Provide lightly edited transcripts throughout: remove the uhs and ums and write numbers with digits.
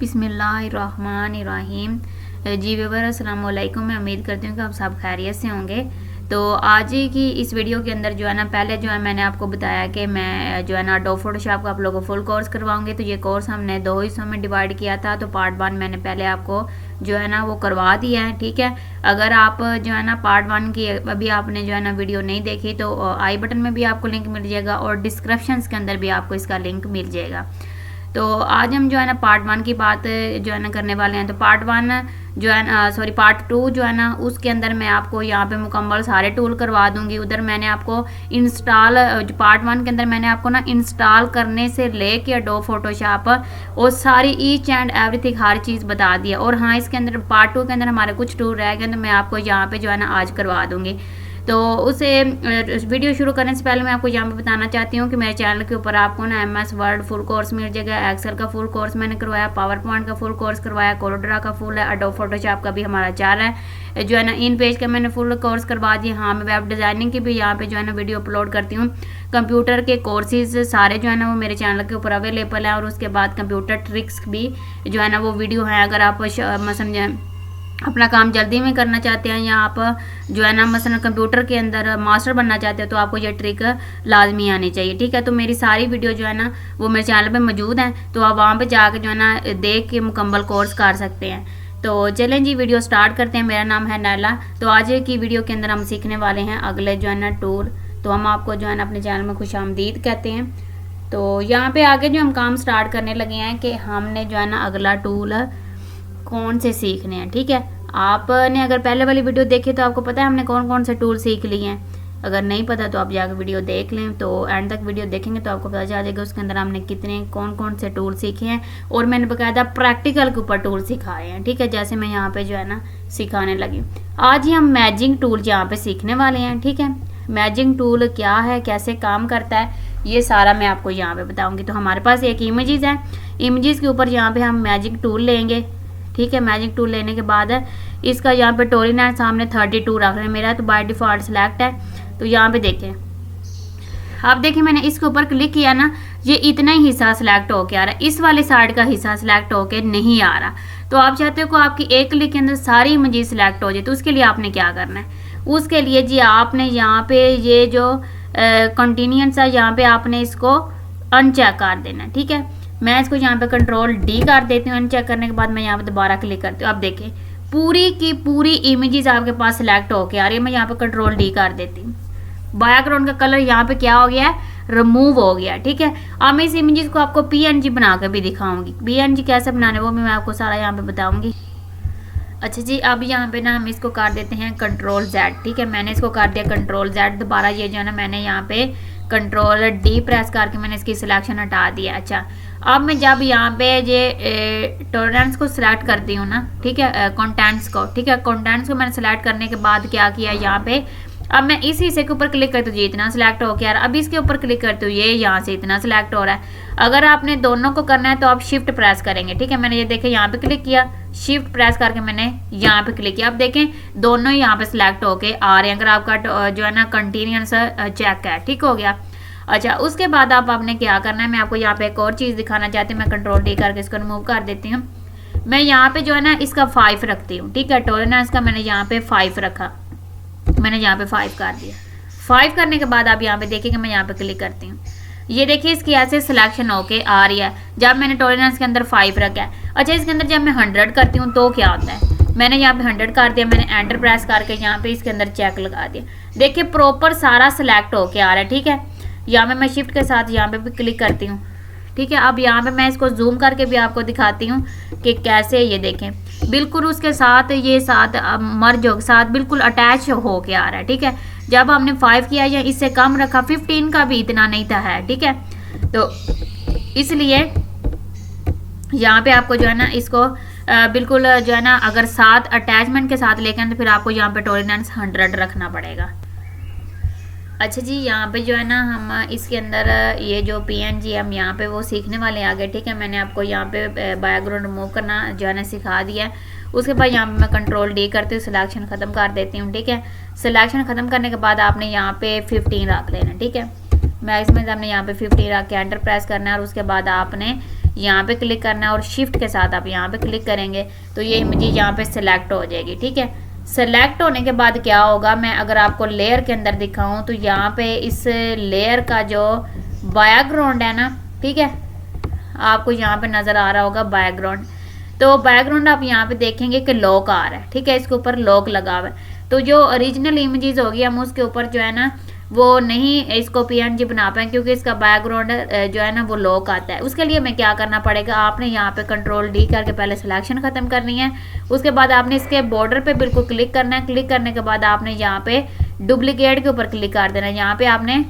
बिस्मिल्लाहिर्रहमानिर्रहीम। जी व्यूअर अस्सलाम वालेकुम। मैं उम्मीद करती हूँ कि आप सब खैरियत से होंगे। तो आज की इस वीडियो के अंदर जो है ना, पहले जो है मैंने आपको बताया कि मैं जो है ना एडोब फोटोशॉप का आप लोगों को फुल कोर्स करवाऊंगी। तो ये कोर्स हमने 2 हिस्सों में डिवाइड किया था। तो पार्ट 1 मैंने पहले आपको जो है ना वो करवा दिया है, ठीक है। अगर आप जो है ना पार्ट 1 की अभी आपने जो है ना वीडियो नहीं देखी तो आई बटन में भी आपको लिंक मिल जाएगा और डिस्क्रिप्शन के अंदर भी आपको इसका लिंक मिल जाएगा। तो आज हम जो है ना पार्ट 1 की बात जो है ना करने वाले हैं। तो पार्ट 1 जो है ना पार्ट 2 जो है ना उसके अंदर मैं आपको यहाँ पे मुकम्मल सारे टूल करवा दूंगी। उधर मैंने आपको इंस्टॉल पार्ट 1 के अंदर मैंने आपको ना इंस्टॉल करने से लेके एडोब फोटोशॉप और सारी ईच एंड एवरीथिंग हर चीज़ बता दिया। और हाँ, इसके अंदर पार्ट 2 के अंदर हमारे कुछ टूल रह गए तो मैं आपको यहाँ पे जो है ना आज करवा दूंगी। तो उसे वीडियो शुरू करने से पहले मैं आपको यहाँ पे बताना चाहती हूँ कि मेरे चैनल के ऊपर आपको ना MS वर्ड फुल कोर्स मिल जाएगा, एक्सेल का फुल कोर्स मैंने करवाया, पावर पॉइंट का फुल कोर्स करवाया, कोलोड्रा का फुल है, एडोब फोटोशॉप का भी हमारा चार है जो है ना, इन पेज का मैंने फुल कोर्स करवा दिया। हाँ, मैं वेब डिज़ाइनिंग की भी यहाँ पे जो है ना वीडियो अपलोड करती हूँ। कंप्यूटर के कोर्सेज सारे जो है ना वो मेरे चैनल के ऊपर अवेलेबल है। और उसके बाद कंप्यूटर ट्रिक्स भी जो है ना वो वीडियो है। अगर आप समझें अपना काम जल्दी में करना चाहते हैं या आप जो है ना मसलन कंप्यूटर के अंदर मास्टर बनना चाहते हो तो आपको ये ट्रिक लाजमी आनी चाहिए, ठीक है। तो मेरी सारी वीडियो जो है ना वो मेरे चैनल पे मौजूद हैं, तो आप वहाँ पे जाकर जो है ना देख के मुकम्मल कोर्स कर सकते हैं। तो चलें जी, वीडियो स्टार्ट करते हैं। मेरा नाम है नैला। तो आज की वीडियो के अंदर हम सीखने वाले हैं अगले जो है ना टूल। तो हम आपको जो है ना अपने चैनल में खुशामदीद कहते हैं। तो यहाँ पे आगे जो हम काम स्टार्ट करने लगे हैं कि हमने जो है ना अगला टूल कौन से सीखने हैं, ठीक है। आपने अगर पहले वाली वीडियो देखी तो आपको पता है हमने कौन कौन से टूल सीख लिए हैं। अगर नहीं पता तो आप जाकर वीडियो देख लें। तो एंड तक वीडियो देखेंगे तो आपको पता चल जाएगा उसके अंदर हमने कितने कौन कौन से टूल सीखे हैं। और मैंने बकायदा प्रैक्टिकल के ऊपर टूल सिखाए हैं, ठीक है, जैसे मैं यहाँ पे जो है ना सिखाने लगी। आज ही हम मैजिंग टूल यहाँ पे सीखने वाले हैं, ठीक है। मैजिंग टूल क्या है, कैसे काम करता है, ये सारा मैं आपको यहाँ पे बताऊँगी। तो हमारे पास एक इमेजेस है, इमेजेस के ऊपर यहाँ पे हम मैजिक टूल लेंगे, ठीक है। मैजिक टूल लेने के बाद इसका यहाँ पे टोलिनेंस सामने 32 रख रहे हैं, मेरा तो बाय डिफ़ॉल्ट सेलेक्ट है। तो यहाँ पे देखें, आप देखिए मैंने इसके ऊपर क्लिक किया ना, ये इतना ही हिस्सा सिलेक्ट होके आ रहा है, इस वाले साइड का हिस्सा सिलेक्ट होके नहीं आ रहा। तो आप चाहते हो कि आपकी एक क्लिक के अंदर सारी इमेजेस सिलेक्ट हो जाए, तो उसके लिए आपने क्या करना है, उसके लिए जी आपने यहाँ पे ये जो कंटिन्यूस है यहाँ पे आपने इसको अनचेक कर देना है, ठीक है। मैं इसको यहाँ पे कंट्रोल D कर देती हूँ। अनचेक करने के बाद मैं यहाँ पे दोबारा क्लिक करती हूँ। अब देखें पूरी की पूरी इमेजेस आपके पास सिलेक्ट होके आ रही है। मैं यहाँ पे कंट्रोल D कर देती हूँ। बैकग्राउंड का कलर यहाँ पे क्या हो गया है, रिमूव हो गया, ठीक है। अब मैं इस इमेजेस को आपको PNG बना कर भी दिखाऊंगी। PNG कैसे बनाने वो भी मैं आपको सारा यहाँ पे बताऊंगी। अच्छा जी, अब यहाँ पे ना हम इसको कर देते हैं कंट्रोल Z, ठीक है। मैंने इसको कर दिया कंट्रोल Z। दोबारा ये जो है ना मैंने यहाँ पे कंट्रोल D प्रेस करके मैंने इसकी सिलेक्शन हटा दिया। अच्छा, अब मैं जब यहाँ पे ये टॉलरेंस को सिलेक्ट करती हूँ ना, ठीक है, कंटेंट्स को, ठीक है, कंटेंट्स को मैंने सेलेक्ट करने के बाद क्या किया, यहाँ पे अब मैं इस हिस्से के ऊपर क्लिक करती हूँ, ये इतना सिलेक्ट हो गया। अब इसके ऊपर क्लिक करती हूँ, ये यहाँ से इतना सिलेक्ट हो रहा है। अगर आपने दोनों को करना है तो आप शिफ्ट प्रेस करेंगे, ठीक है। मैंने ये देखें यहाँ पे क्लिक किया, शिफ्ट प्रेस करके मैंने यहाँ पे क्लिक किया। अब देखें दोनों यहाँ पे सिलेक्ट होके आ रहे हैं। अगर आपका जो है ना कंटिन्यूस चेक है, ठीक हो गया। अच्छा, उसके बाद आपने क्या करना है, मैं आपको यहाँ पे एक और चीज़ दिखाना चाहती हूँ। मैं कंट्रोल D करके इसको रिमूव कर देती हूँ। मैं यहाँ पे जो है ना इसका 5 रखती हूँ, ठीक है। टॉलरेंस का मैंने यहाँ पे 5 रखा, मैंने यहाँ पे 5 कर दिया। 5 करने के बाद आप यहाँ पे देखेंगे, मैं यहाँ पे क्लिक करती हूँ, ये देखिए इसकी ऐसे सिलेक्शन होके आ रही है जब मैंने टॉलरेंस के अंदर 5 रखा है। अच्छा, इसके अंदर जब मैं 100 करती हूँ तो क्या होता है, मैंने यहाँ पे 100 कर दिया, मैंने एंटर प्रेस करके यहाँ पे इसके अंदर चेक लगा दिया। देखिए प्रॉपर सारा सिलेक्ट होके आ रहा है, ठीक है। यहाँ पे मैं शिफ्ट के साथ यहाँ पे भी क्लिक करती हूँ, ठीक है। अब यहाँ पे मैं इसको जूम करके भी आपको दिखाती हूँ कि कैसे, ये देखें बिल्कुल उसके साथ ये साथ मर्ज हो साथ बिल्कुल अटैच हो के आ रहा है, ठीक है। जब हमने 5 किया या इससे कम रखा, 15 का भी इतना नहीं था है, ठीक है। तो इसलिए यहाँ पे आपको जो है ना इसको बिल्कुल जो है ना अगर साथ अटैचमेंट के साथ लेकर तो फिर आपको यहाँ पे टॉलरेंस 100 रखना पड़ेगा। अच्छा जी, यहाँ पे जो है ना हम इसके अंदर ये जो PNG हम यहाँ पे वो सीखने वाले आगे, ठीक है। मैंने आपको यहाँ पे बैकग्राउंड रिमूव करना जो है ना सिखा दिया है। उसके बाद यहाँ पे मैं कंट्रोल D करती हूँ, सिलेक्शन ख़त्म कर देती हूँ, ठीक है। सिलेक्शन ख़त्म करने के बाद आपने यहाँ पे 15 रख लेना, ठीक है। मैक्सिमम हमने यहाँ पे 15 रख के एंटर प्रेस करना है। और उसके बाद आपने यहाँ पे क्लिक करना है और शिफ्ट के साथ आप यहाँ पे क्लिक करेंगे तो ये इमेज यहाँ पे सिलेक्ट हो जाएगी। ठीक है, सेलेक्ट होने के बाद क्या होगा, मैं अगर आपको लेयर के अंदर दिखाऊं तो यहाँ पे इस लेयर का जो बैकग्राउंड है ना, ठीक है, आपको यहाँ पे नज़र आ रहा होगा बैकग्राउंड। तो बैकग्राउंड आप यहाँ पे देखेंगे कि लॉक आ रहा है। ठीक है, इसके ऊपर लॉक लगा हुआ है। तो जो ओरिजिनल इमेजेस होगी हम उसके ऊपर जो है ना वो नहीं इसको पीएनजी बना पाए क्योंकि इसका बैकग्राउंड जो है ना वो लॉक आता है। उसके लिए हमें क्या करना पड़ेगा, आपने यहाँ पे कंट्रोल डी करके पहले सिलेक्शन ख़त्म करनी है। उसके बाद आपने इसके बॉर्डर पे बिल्कुल क्लिक करना है। क्लिक करने के बाद आपने यहाँ पे डुप्लीकेट के ऊपर क्लिक कर देना है। यहाँ पे आपने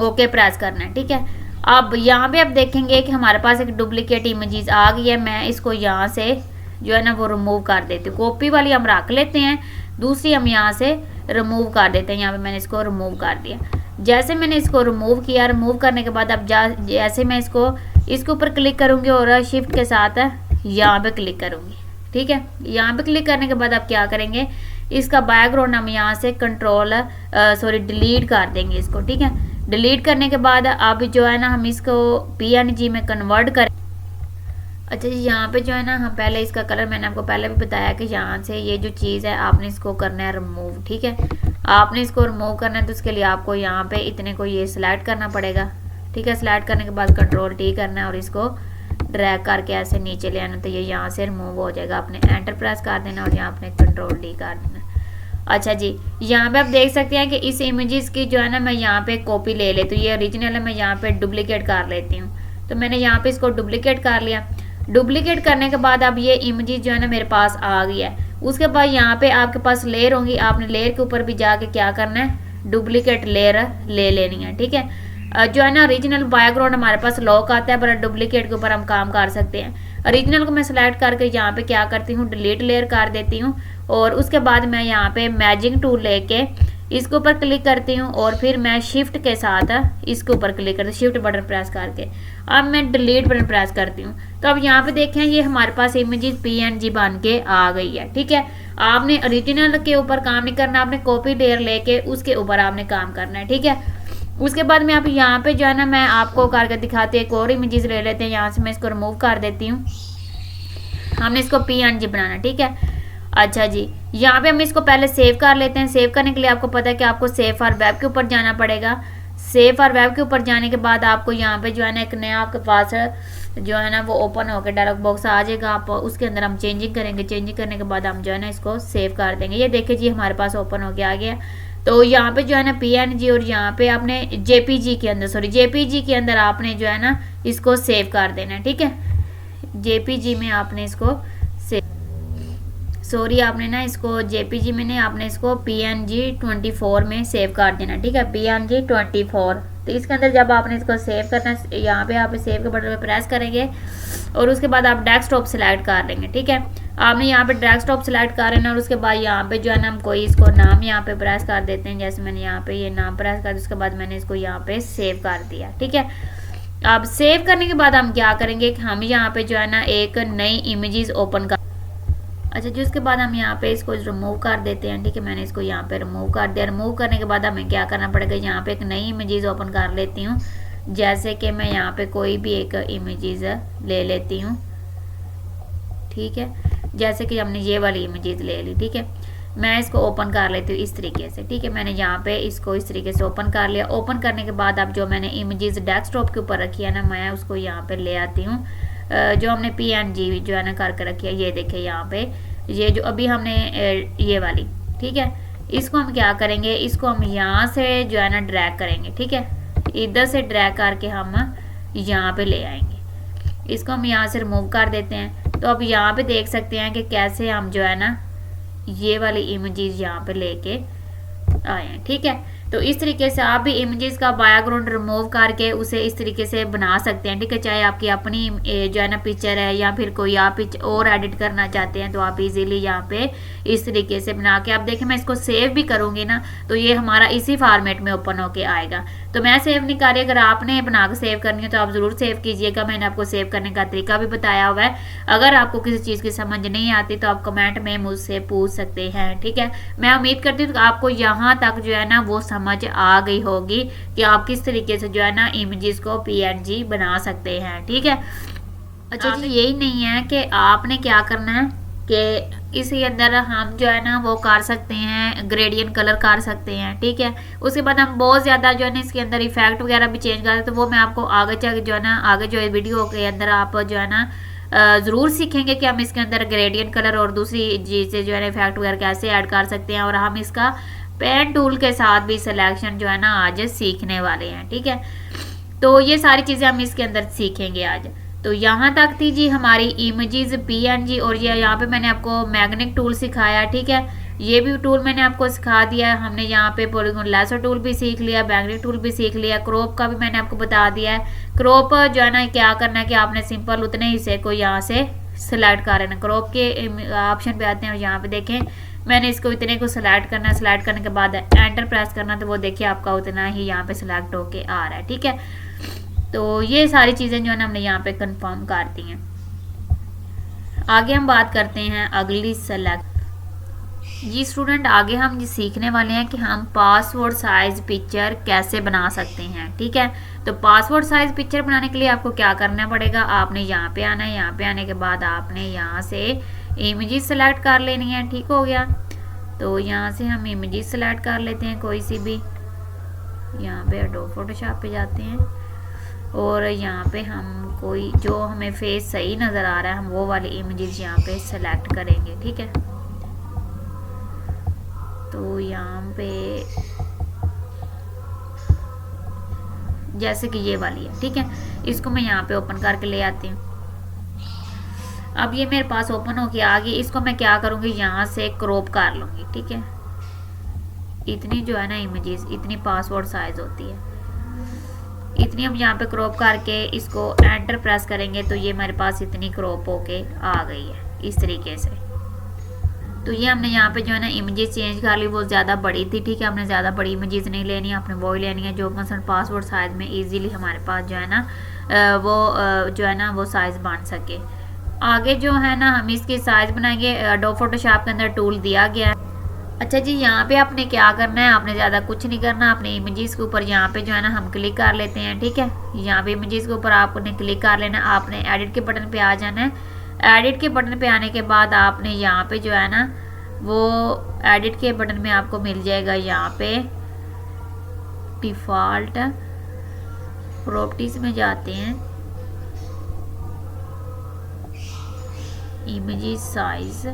ओके प्रेस करना है। ठीक है, अब यहाँ पे आप देखेंगे कि हमारे पास एक डुप्लीकेट इमेजेस आ गई है। मैं इसको यहाँ से जो है ना वो रिमूव कर देती हूँ। कॉपी वाली हम रख लेते हैं, दूसरी हम यहाँ से रिमूव कर देते हैं। यहाँ पे मैंने इसको रिमूव कर दिया। जैसे मैंने इसको रिमूव किया, रिमूव करने के बाद अब जैसे मैं इसके ऊपर क्लिक करूँगी और शिफ्ट के साथ यहाँ पे क्लिक करूँगी। ठीक है, यहाँ पे क्लिक करने के बाद आप क्या करेंगे, इसका बैकग्राउंड हम यहाँ से डिलीट कर देंगे इसको। ठीक है, डिलीट करने के बाद अब जो है ना हम इसको पीएनजी में कन्वर्ट करें। अच्छा जी, यहाँ पे जो है ना हम पहले इसका कलर, मैंने आपको पहले भी बताया कि यहाँ से ये जो चीज़ है आपने इसको करना है रिमूव। ठीक है, आपने इसको रिमूव करना है तो उसके लिए आपको यहाँ पे इतने को ये सिलेक्ट करना पड़ेगा। ठीक है, सिलेक्ट करने के बाद कंट्रोल टी करना है और इसको ड्रैग करके ऐसे नीचे ले आना तो ये यहाँ से रिमूव हो जाएगा। आपने एंटर प्रेस कर देना और यहाँ आपने कंट्रोल डी कर देना। अच्छा जी, यहाँ पे आप देख सकते हैं कि इस इमेजेस की जो है ना मैं यहाँ पे कॉपी ले लेती हूँ। ये ओरिजिनल है, मैं यहाँ पे डुप्लीकेट कर लेती हूँ। तो मैंने यहाँ पे इसको डुप्लीकेट कर लिया। डुप्लीकेट करने के बाद अब ये इमेजेस जो है ना मेरे पास आ गई है। उसके बाद यहाँ पे आपके पास लेयर होंगी, आपने लेयर के ऊपर भी जाके क्या करना है, डुप्लीकेट लेयर ले लेनी है। ठीक है, जो है ना ओरिजिनल बैकग्राउंड हमारे पास लॉक आता है पर डुप्लीकेट के ऊपर हम काम कर सकते हैं। ओरिजिनल को मैं सिलेक्ट करके यहाँ पे क्या करती हूँ, डिलीट लेयर कर देती हूँ और उसके बाद मैं यहाँ पे मैजिक टूल लेके इसके ऊपर क्लिक करती हूँ और फिर मैं शिफ्ट के साथ इसके ऊपर क्लिक करती हूँ, शिफ्ट बटन प्रेस करके। अब मैं डिलीट बटन प्रेस करती हूँ तो अब यहाँ पे देखें ये हमारे पास इमेजेस पीएनजी बन के आ गई है। ठीक है, आपने ओरिजिनल के ऊपर काम नहीं करना, आपने कॉपी लेयर लेके उसके ऊपर आपने काम करना है। ठीक है, उसके बाद में आप यहाँ पे जो है ना मैं आपको करके दिखाती हूँ, एक और इमेजेस ले लेते हैं। यहाँ से मैं इसको रिमूव कर देती हूँ, हमने इसको पीएनजी बनाना। ठीक है, अच्छा जी, यहाँ पे हम इसको पहले सेव कर लेते हैं। सेव करने के लिए आपको पता है कि आपको सेव फॉर वेब के ऊपर जाना पड़ेगा। सेव फॉर वेब के ऊपर जाने के बाद आपको यहाँ पे जो है ना एक नया आपके पास जो है ना वो ओपन होकर डायलॉग बॉक्स आ जाएगा। आप उसके अंदर हम चेंजिंग करेंगे। चेंजिंग करने के बाद हम जो है ना इसको सेव कर देंगे। ये देखिए जी हमारे पास ओपन होके आ गया। तो यहाँ पे जो है ना पीएनजी और यहाँ पे आपने जेपीजी के अंदर आपने जो है ना इसको सेव कर देना है। ठीक है, जेपीजी में आपने इसको आपने ना इसको जेपीजी में नहीं, आपने इसको PNG 24 में सेव कर देना। ठीक है, PNG 24। तो इसके अंदर जब आपने इसको सेव करना, यहाँ पे आप सेव के बटन पे प्रेस करेंगे और उसके बाद आप डेस्कटॉप सेलेक्ट कर लेंगे। ठीक है, आपने यहाँ पे डेस्कटॉप सेलेक्ट कर लेना और उसके बाद यहाँ पे जो है ना हम कोई इसको नाम यहाँ पे प्रेस कर देते हैं। जैसे मैंने यहाँ पे ये नाम प्रेस कर दिया, उसके बाद मैंने इसको यहाँ पे सेव कर दिया। ठीक है, अब सेव करने के बाद हम क्या करेंगे कि हम यहाँ पे जो है ना एक नई इमेजेस ओपन कर। अच्छा जी, उसके बाद हम यहाँ पे इसको रिमूव कर देते हैं। ठीक है, मैंने इसको यहाँ पे रिमूव कर दिया। रिमूव करने के बाद हमें क्या करना पड़ेगा, यहाँ पे एक नई इमेजेस ओपन कर लेती हूँ। जैसे कि मैं यहाँ पे कोई भी एक इमेजेस ले लेती हूँ। ठीक है, जैसे कि हमने ये वाली इमेजेस ले ली। ठीक है, मैं इसको ओपन कर लेती हूँ इस तरीके से। ठीक है, मैंने यहाँ पे इसको इस तरीके से ओपन कर लिया। ओपन करने के बाद अब जो मैंने इमेजेस डेस्कटॉप के ऊपर रखी है ना, मैं उसको यहाँ पे ले आती हूँ। जो हमने PNG जो है ना करके रखी है, ये देखिए यहाँ पे ये जो अभी हमने ये वाली। ठीक है, इसको हम क्या करेंगे, इसको हम यहाँ से जो है ना ड्रैग करेंगे। ठीक है, इधर से ड्रैग करके हम यहाँ पे ले आएंगे। इसको हम यहाँ से रिमूव कर देते हैं। तो अब यहाँ पे देख सकते हैं कि कैसे हम जो है ना ये वाली इमेजेस यहाँ पे लेके आए हैं। ठीक है, तो इस तरीके से आप भी इमेजेस का बैकग्राउंड रिमूव करके उसे इस तरीके से बना सकते हैं। ठीक है, चाहे आपकी अपनी जो है ना पिक्चर है या फिर कोई आप और एडिट करना चाहते हैं तो आप इजीली यहाँ पे इस तरीके से बना के, आप देखें मैं इसको सेव भी करूँगी ना तो ये हमारा इसी फॉर्मेट में ओपन होके आएगा। तो मैं सेव नहीं कर रही, अगर आपने बना के सेव करनी है तो आप ज़रूर सेव कीजिएगा। मैंने आपको सेव करने का तरीका भी बताया हुआ है। अगर आपको किसी चीज़ की समझ नहीं आती तो आप कमेंट में मुझसे पूछ सकते हैं। ठीक है, मैं उम्मीद करती हूँ कि आपको यहाँ तक जो है ना वो समझ आ गई होगी कि आप किस तरीके से जो है ना इमेजेस को PNG बना सकते हैं। ठीक है, अच्छा जी, यही नहीं है कि आपने क्या करना है कि इसके अंदर हम जो है ना वो कर सकते हैं, ग्रेडियंट कलर कर सकते हैं, ठीक है। उसके बाद हम बहुत ज़्यादा जो है ना इसके अंदर इफेक्ट वगैरह भी चेंज कर सकते हैं, तो वो मैं आपको आगे चल जो है ना आगे जो है वीडियो के अंदर आप जो है ना ज़रूर सीखेंगे कि हम इसके अंदर ग्रेडियंट कलर और दूसरी चीज़ें जो है ना इफेक्ट वगैरह कैसे ऐड कर सकते हैं, और हम इसका पेन टूल के साथ भी सिलेक्शन जो है ना आज सीखने वाले हैं, ठीक है। तो ये सारी चीज़ें हम इसके अंदर सीखेंगे आज। तो यहाँ तक थी जी हमारी इमेजेस पीएनजी, और ये यहाँ पे मैंने आपको मैग्नेटिक टूल सिखाया, ठीक है। ये भी टूल मैंने आपको सिखा दिया है। हमने यहाँ पे पॉलीगॉन लेसर टूल भी सीख लिया, मैग्नेटिक टूल भी सीख लिया, क्रॉप का भी मैंने आपको बता दिया है। क्रॉप जो है ना क्या करना है कि आपने सिंपल उतने हिस्से को यहाँ से सिलेक्ट कर लेना। क्रॉप के ऑप्शन पे आते हैं, यहाँ पे देखें मैंने इसको इतने को सिलेक्ट करना है। सिलेक्ट करने के बाद एंटर प्रेस करना, तो वो देखिए आपका उतना ही यहाँ पे सिलेक्ट होके आ रहा है, ठीक है। तो ये सारी चीज़ें जो है ना हमने यहाँ पे कंफर्म कर दी हैं। आगे हम बात करते हैं अगली सेलेक्ट। जी स्टूडेंट, आगे हम ये सीखने वाले हैं कि हम पासवर्ड साइज पिक्चर कैसे बना सकते हैं, ठीक है। तो पासवर्ड साइज पिक्चर बनाने के लिए आपको क्या करना पड़ेगा, आपने यहाँ पे आना है। यहाँ पे आने के बाद आपने यहाँ से इमेजेस सेलेक्ट कर लेनी है, ठीक हो गया। तो यहाँ से हम इमेजेस सेलेक्ट कर लेते हैं कोई सी भी। यहाँ पे एडोब फोटोशॉप पे जाते हैं और यहाँ पे हम कोई जो हमें फेस सही नज़र आ रहा है हम वो वाली इमेजेस यहाँ पे सेलेक्ट करेंगे, ठीक है। तो यहाँ पे जैसे कि ये वाली है, ठीक है। इसको मैं यहाँ पे ओपन करके ले आती हूँ। अब ये मेरे पास ओपन होके आ गई। इसको मैं क्या करूँगी, यहाँ से क्रॉप कर लूँगी, ठीक है। इतनी जो है ना इमेजेस, इतनी पासवर्ड साइज होती है, इतनी हम यहाँ पे क्रॉप करके इसको एंटर प्रेस करेंगे तो ये मेरे पास इतनी क्रॉप होके आ गई है इस तरीके से। तो ये हमने यहाँ पे जो है ना इमेजेस चेंज कर ली, वो ज़्यादा बड़ी थी, ठीक है। हमने ज़्यादा बड़ी इमेजेस नहीं लेनी है, आपने वो ही लेनी है जो मसलन पासवर्ड साइज में इजीली हमारे पास जो है ना वो जो है ना वो साइज़ बन सके। आगे जो है ना हम इसकी साइज़ बनाएंगे। एडोब फोटोशॉप के अंदर टूल दिया गया है। अच्छा जी, यहाँ पे आपने क्या करना है, आपने ज़्यादा कुछ नहीं करना। अपने इमेजेस के ऊपर यहाँ पे जो है ना हम क्लिक कर लेते हैं, ठीक है। यहाँ पे इमेजेस के ऊपर आपने क्लिक कर लेना। आपने एडिट के बटन पे आ जाना है। एडिट के बटन पे आने के बाद आपने यहाँ पे जो है ना वो एडिट के बटन में आपको मिल जाएगा यहाँ पे डिफ़ॉल्ट प्रॉपर्टीज में जाते हैं, इमेजेस साइज।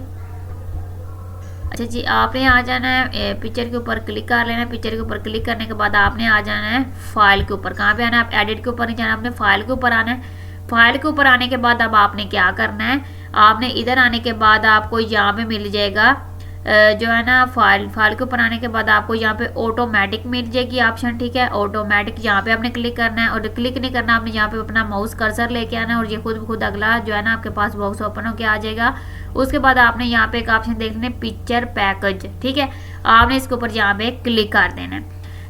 अच्छा जी, आपने आ जाना है पिक्चर के ऊपर क्लिक कर लेना है। पिक्चर के ऊपर क्लिक करने के बाद आपने आ जाना है फाइल के ऊपर। कहाँ पे आना है, आप एडिट के ऊपर नहीं जाना, आपने फाइल के ऊपर आना है। फाइल के ऊपर आने के बाद अब आपने क्या करना है, आपने इधर आने के बाद आपको यहाँ पे मिल जाएगा जो है ना फाइल के ऊपर आने के बाद आपको यहाँ पे ऑटोमेटिक मिल जाएगी ऑप्शन, ठीक है। ऑटोमेटिक यहाँ पे आपने क्लिक करना है, और क्लिक नहीं करना, आपने यहाँ पे अपना माउस कर्सर लेके आना है और ये खुद ब खुद अगला जो है ना आपके पास बॉक्स ओपन होके आ जाएगा। उसके बाद आपने यहाँ पे एक ऑप्शन देख लेना पिक्चर पैकेज, ठीक है। आपने इसके ऊपर यहाँ पे क्लिक कर देना है।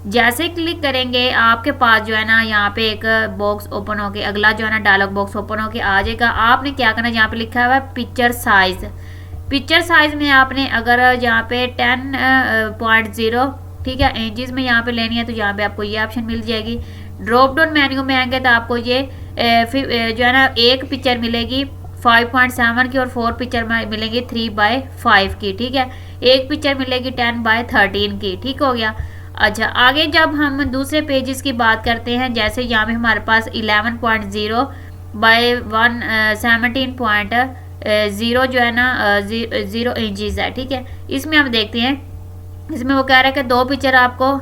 जैसे क्लिक करेंगे आपके पास जो है ना यहाँ पे एक बॉक्स ओपन होके अगला जो है ना डायलॉग बॉक्स ओपन होके आ जाएगा। आपने क्या करना है, यहाँ पे लिखा हुआ है पिक्चर साइज। पिक्चर साइज में आपने अगर यहाँ पे 10.0 ठीक है इंचज़ में यहाँ पे लेनी है तो यहाँ पे आपको ये ऑप्शन मिल जाएगी। ड्रॉप डाउन मेन्यू में आएंगे तो आपको ये जो है ना एक पिक्चर मिलेगी 5.7 की और 4 पिक्चर मिलेंगी 3/5 की, ठीक है। एक पिक्चर मिलेगी 10/13 की, ठीक हो गया। अच्छा, आगे जब हम दूसरे पेजेस की बात करते हैं, जैसे यहाँ पे हमारे पास 11.0/117.0 जो है ना 0 इंचज़ है, ठीक है। इसमें हम देखते हैं, इसमें वो कह रहा है कि 2 पिक्चर आपको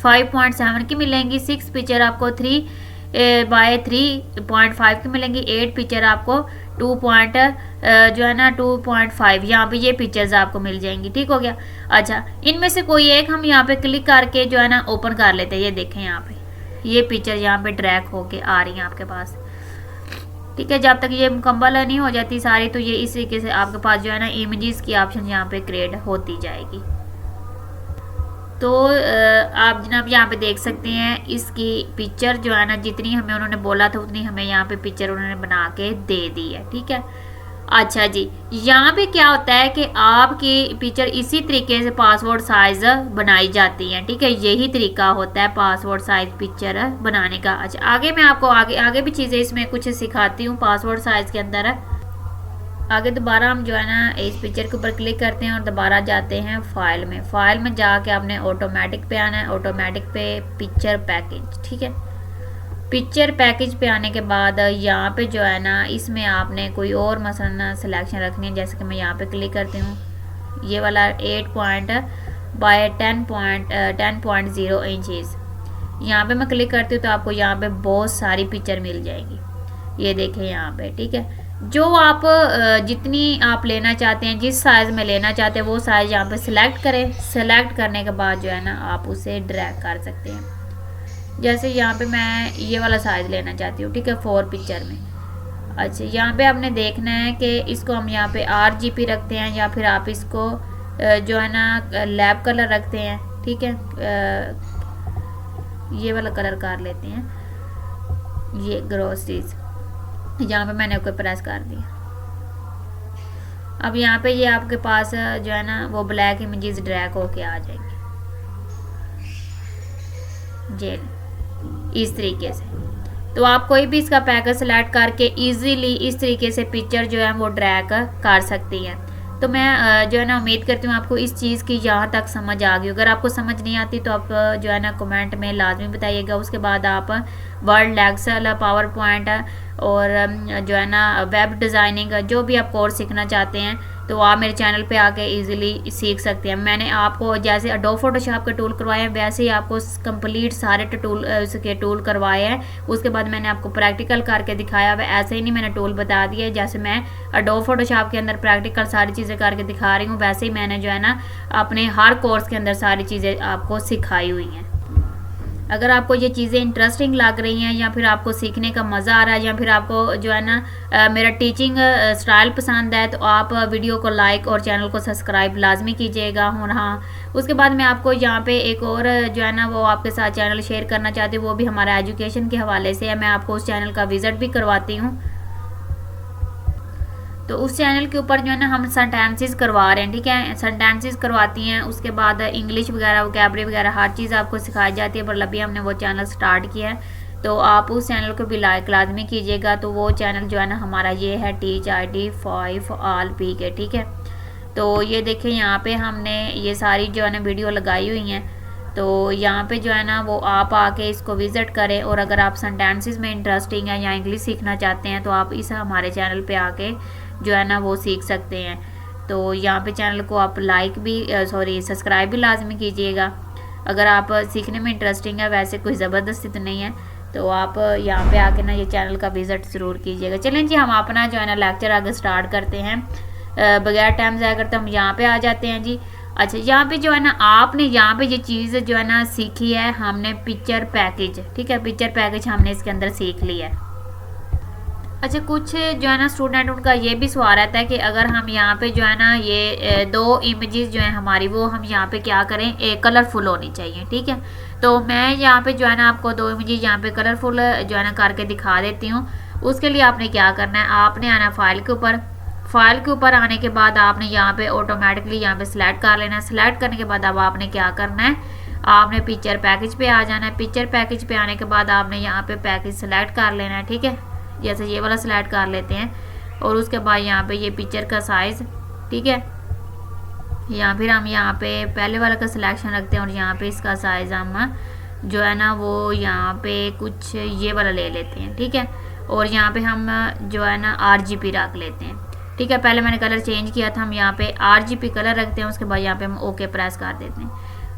5.7 की मिलेंगी, 6 पिक्चर आपको 3/3.5 की मिलेंगी, 8 पिक्चर आपको 2.5 यहाँ पे ये पिक्चर्स आपको मिल जाएंगी, ठीक हो गया। अच्छा, इनमें से कोई एक हम यहाँ पे क्लिक करके जो है ना ओपन कर लेते हैं। ये देखें यहाँ पे ये पिक्चर यहाँ पे ड्रैग होके आ रही है आपके पास, ठीक है। जब तक ये मुकम्मल नहीं हो जाती सारी तो ये इस तरीके से आपके पास जो है ना इमेजेस की ऑप्शन यहाँ पे क्रिएट होती जाएगी। तो आप जनाब यहाँ पे देख सकते हैं इसकी पिक्चर जो है ना जितनी हमें उन्होंने बोला था उतनी हमें यहाँ पे पिक्चर उन्होंने बना के दे दी है, ठीक है। अच्छा जी, यहाँ पे क्या होता है कि आपकी पिक्चर इसी तरीके से पासपोर्ट साइज बनाई जाती है, ठीक है। यही तरीका होता है पासपोर्ट साइज पिक्चर बनाने का। अच्छा, आगे मैं आपको आगे आगे भी चीज़ें इसमें कुछ सिखाती हूँ पासपोर्ट साइज के अंदर। आगे दोबारा हम जो है ना इस पिक्चर के ऊपर क्लिक करते हैं और दोबारा जाते हैं फाइल में। फाइल में जाके आपने ऑटोमेटिक पे आना है, ऑटोमेटिक पे पिक्चर पैकेज, ठीक है। पिक्चर पैकेज पे आने के बाद यहाँ पे जो है ना इसमें आपने कोई और मसलन सिलेक्शन रखनी है। जैसे कि मैं यहाँ पे क्लिक करती हूँ, ये वाला 8 पॉइंट बाय 10.0 इंचज़, यहाँ पे मैं क्लिक करती हूँ तो आपको यहाँ पे बहुत सारी पिक्चर मिल जाएगी। ये देखें यहाँ पे, ठीक है। जो आप जितनी आप लेना चाहते हैं, जिस साइज़ में लेना चाहते हैं वो साइज़ यहाँ पे सिलेक्ट करें। सिलेक्ट करने के बाद जो है ना आप उसे ड्रैग कर सकते हैं। जैसे यहाँ पे मैं ये वाला साइज़ लेना चाहती हूँ, ठीक है, 4 पिक्चर में। अच्छा, यहाँ पे आपने देखना है कि इसको हम यहाँ पे RGB रखते हैं या फिर आप इसको जो है ना लैब कलर रखते हैं, ठीक है। ये वाला कलर कर लेते हैं, ये ग्रोसरीज। यहाँ पे मैंने कोई प्रेस कर दिया। अब यहाँ पे ये आपके पास जो है ना वो ब्लैक इमेजेस ड्रैग होके आ जाएंगे जेल इस तरीके से। तो आप कोई भी इसका पैकेज सेलेक्ट करके इजीली इस तरीके से पिक्चर जो है वो ड्रैग कर सकती हैं। तो मैं जो है ना उम्मीद करती हूँ आपको इस चीज़ की यहाँ तक समझ आ गई। अगर आपको समझ नहीं आती तो आप जो है ना कमेंट में लाजमी बताइएगा। उसके बाद आप वर्ड, एक्सेल, पावर पॉइंट और जो है ना वेब डिज़ाइनिंग जो भी आप कोर्स सीखना चाहते हैं तो आप मेरे चैनल पे आके इजीली सीख सकते हैं। मैंने आपको जैसे एडोब फोटोशॉप के टूल करवाए हैं वैसे ही आपको कंप्लीट सारे उसके टूल करवाए हैं। उसके बाद मैंने आपको प्रैक्टिकल करके दिखाया हुआ। ऐसे ही नहीं मैंने टूल बता दिया, जैसे मैं एडोब फोटोशॉप के अंदर प्रैक्टिकल सारी चीज़ें करके दिखा रही हूँ वैसे ही मैंने जो है ना अपने हर कोर्स के अंदर सारी चीज़ें आपको सिखाई हुई हैं। अगर आपको ये चीज़ें इंटरेस्टिंग लग रही हैं या फिर आपको सीखने का मज़ा आ रहा है या फिर आपको जो है ना मेरा टीचिंग स्टाइल पसंद है तो आप वीडियो को लाइक और चैनल को सब्सक्राइब लाजमी कीजिएगा। और हाँ, उसके बाद मैं आपको यहाँ पे एक और जो है ना वो आपके साथ चैनल शेयर करना चाहती हूँ, वो भी हमारा एजुकेशन के हवाले से है। मैं आपको उस चैनल का विज़िट भी करवाती हूँ। तो उस चैनल के ऊपर जो है ना हम सेंटेंसेस करवा रहे हैं, ठीक है, सेंटेंसेस करवाती हैं। उसके बाद इंग्लिश वगैरह, वोकैबलरी वगैरह हर चीज़ आपको सिखाई जाती है। पर अभी हमने वो चैनल स्टार्ट किया है तो आप उस चैनल को भी लाइक लाजमी कीजिएगा। तो वो चैनल जो है ना हमारा ये है टीच ID 5 ऑल PK, ठीक है। तो ये देखें यहाँ पे हमने ये सारी जो है ना वीडियो लगाई हुई हैं। तो यहाँ पे जो है ना वो आप आके इसको विज़िट करें। और अगर आप सेंटेंसेस में इंटरेस्टिंग है या इंग्लिश सीखना चाहते हैं तो आप इस हमारे चैनल पे आके जो है ना वो सीख सकते हैं। तो यहाँ पे चैनल को आप लाइक भी सब्सक्राइब भी लाजमी कीजिएगा। अगर आप सीखने में इंटरेस्टिंग है, वैसे कोई ज़बरदस्ती तो नहीं है, तो आप यहाँ पे आके ना ये चैनल का विज़िट ज़रूर कीजिएगा। चलें जी, हम अपना जो है ना लेक्चर आगे स्टार्ट करते हैं। बगैर टाइम ज़ाया करते हम यहाँ पे आ जाते हैं जी। अच्छा, यहाँ पे जो है ना आपने यहाँ पे ये चीज़ जो है ना सीखी है, हमने पिक्चर पैकेज, ठीक है, पिक्चर पैकेज हमने इसके अंदर सीख लिया है। अच्छा, कुछ जो है ना स्टूडेंट उनका ये भी सवाल रहता है कि अगर हम यहाँ पे जो है ना ये 2 इमेजेस जो है हमारी वो हम यहाँ पे क्या करें, कलरफुल होनी चाहिए, ठीक है। तो मैं यहाँ पे जो है ना आपको 2 इमेजेस यहाँ पे कलरफुल जो है ना करके दिखा देती हूँ। उसके लिए आपने क्या करना है, आपने आना फाइल के ऊपर। फाइल के ऊपर आने के बाद आपने यहाँ पे ऑटोमेटिकली यहाँ पे सिलेक्ट कर लेना है। सिलेक्ट करने के बाद अब आपने क्या करना है, आपने पिक्चर पैकेज पे आ जाना है। पिक्चर पैकेज पे आने के बाद आपने यहाँ पे पैकेज सिलेक्ट कर लेना है, ठीक है। जैसे ये वाला सिलेक्ट कर लेते हैं और उसके बाद यहाँ पे ये पिक्चर का साइज़, ठीक है, या फिर हम यहाँ पे पहले वाला का सिलेक्शन रखते हैं और यहाँ पे इसका साइज़ हम जो है ना वो यहाँ पे कुछ ये वाला ले लेते हैं, ठीक है। और यहाँ पे हम जो है ना RGB रख लेते हैं, ठीक है। पहले मैंने कलर चेंज किया था, हम यहाँ पे RGB कलर रखते हैं। उसके बाद यहाँ पे हम ओके प्रेस कर देते हैं।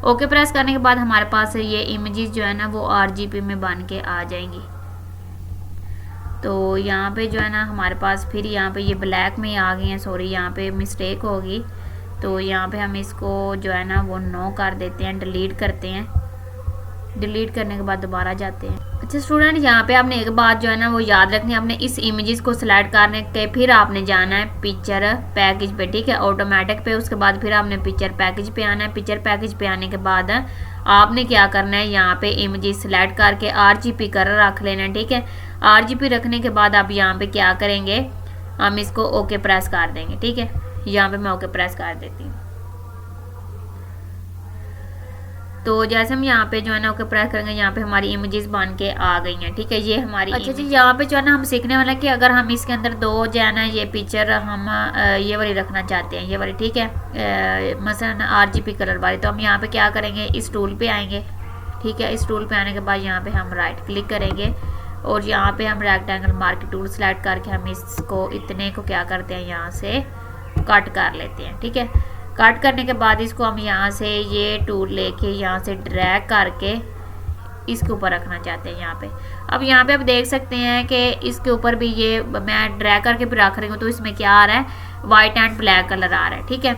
ओके प्रेस करने के बाद हमारे पास ये इमेजेस जो है ना वो RGB में बन के आ जाएंगी। तो यहाँ पे जो है ना हमारे पास फिर यहाँ पे ये ब्लैक में आ गई हैं, सॉरी यहाँ पे मिस्टेक होगी। तो यहाँ पे हम इसको जो है ना वो नो कर देते हैं, डिलीट करते हैं। डिलीट करने के बाद दोबारा जाते हैं। अच्छा स्टूडेंट, यहाँ पे आपने एक बात जो है ना वो याद रखनी है, आपने इस इमेजेस को सिलेक्ट करने के फिर आपने जाना है पिक्चर पैकेज पे, ठीक है, ऑटोमेटिक पे। उसके बाद फिर आपने पिक्चर पैकेज पे आना है। पिक्चर पैकेज पे आने के बाद आपने क्या करना है, यहाँ पे इमेजेस सिलेक्ट करके RGB कलर रख लेना है, ठीक है। RGB रखने के बाद आप यहाँ पे क्या करेंगे, हम इसको ओके प्रेस कर देंगे। ठीक है, यहाँ पे मैं ओके प्रेस कर देती हूँ। तो जैसे हम यहाँ पे जो है ना ओके प्रेस करेंगे, यहाँ पे हमारी इमेजेस बन के आ गई हैं। ठीक है, ये हमारी अच्छा जी, यहाँ पे जो है ना हम सीखने वाला कि अगर हम इसके अंदर दो जो है ना ये पिक्चर हम ये वाली रखना चाहते हैं, ये वाली, ठीक है, मसलन RGB कलर वाली, तो हम यहाँ पे क्या करेंगे, इस टूल पे आएंगे। ठीक है, इस टूल पे आने के बाद यहाँ पे हम राइट क्लिक करेंगे और यहाँ पे हम रेक्टेंगल मार्क टूल सेलेक्ट करके हम इसको इतने को क्या करते हैं, यहाँ से कट कर लेते हैं। ठीक है, कट करने के बाद इसको हम यहाँ से ये टूल लेके यहाँ से ड्रैग करके इसके ऊपर रखना चाहते हैं यहाँ पे। अब यहाँ पे आप देख सकते हैं कि इसके ऊपर भी ये मैं ड्रैग करके भी रख रही हूँ, तो इसमें क्या आ रहा है, वाइट एंड ब्लैक कलर आ रहा है। ठीक है,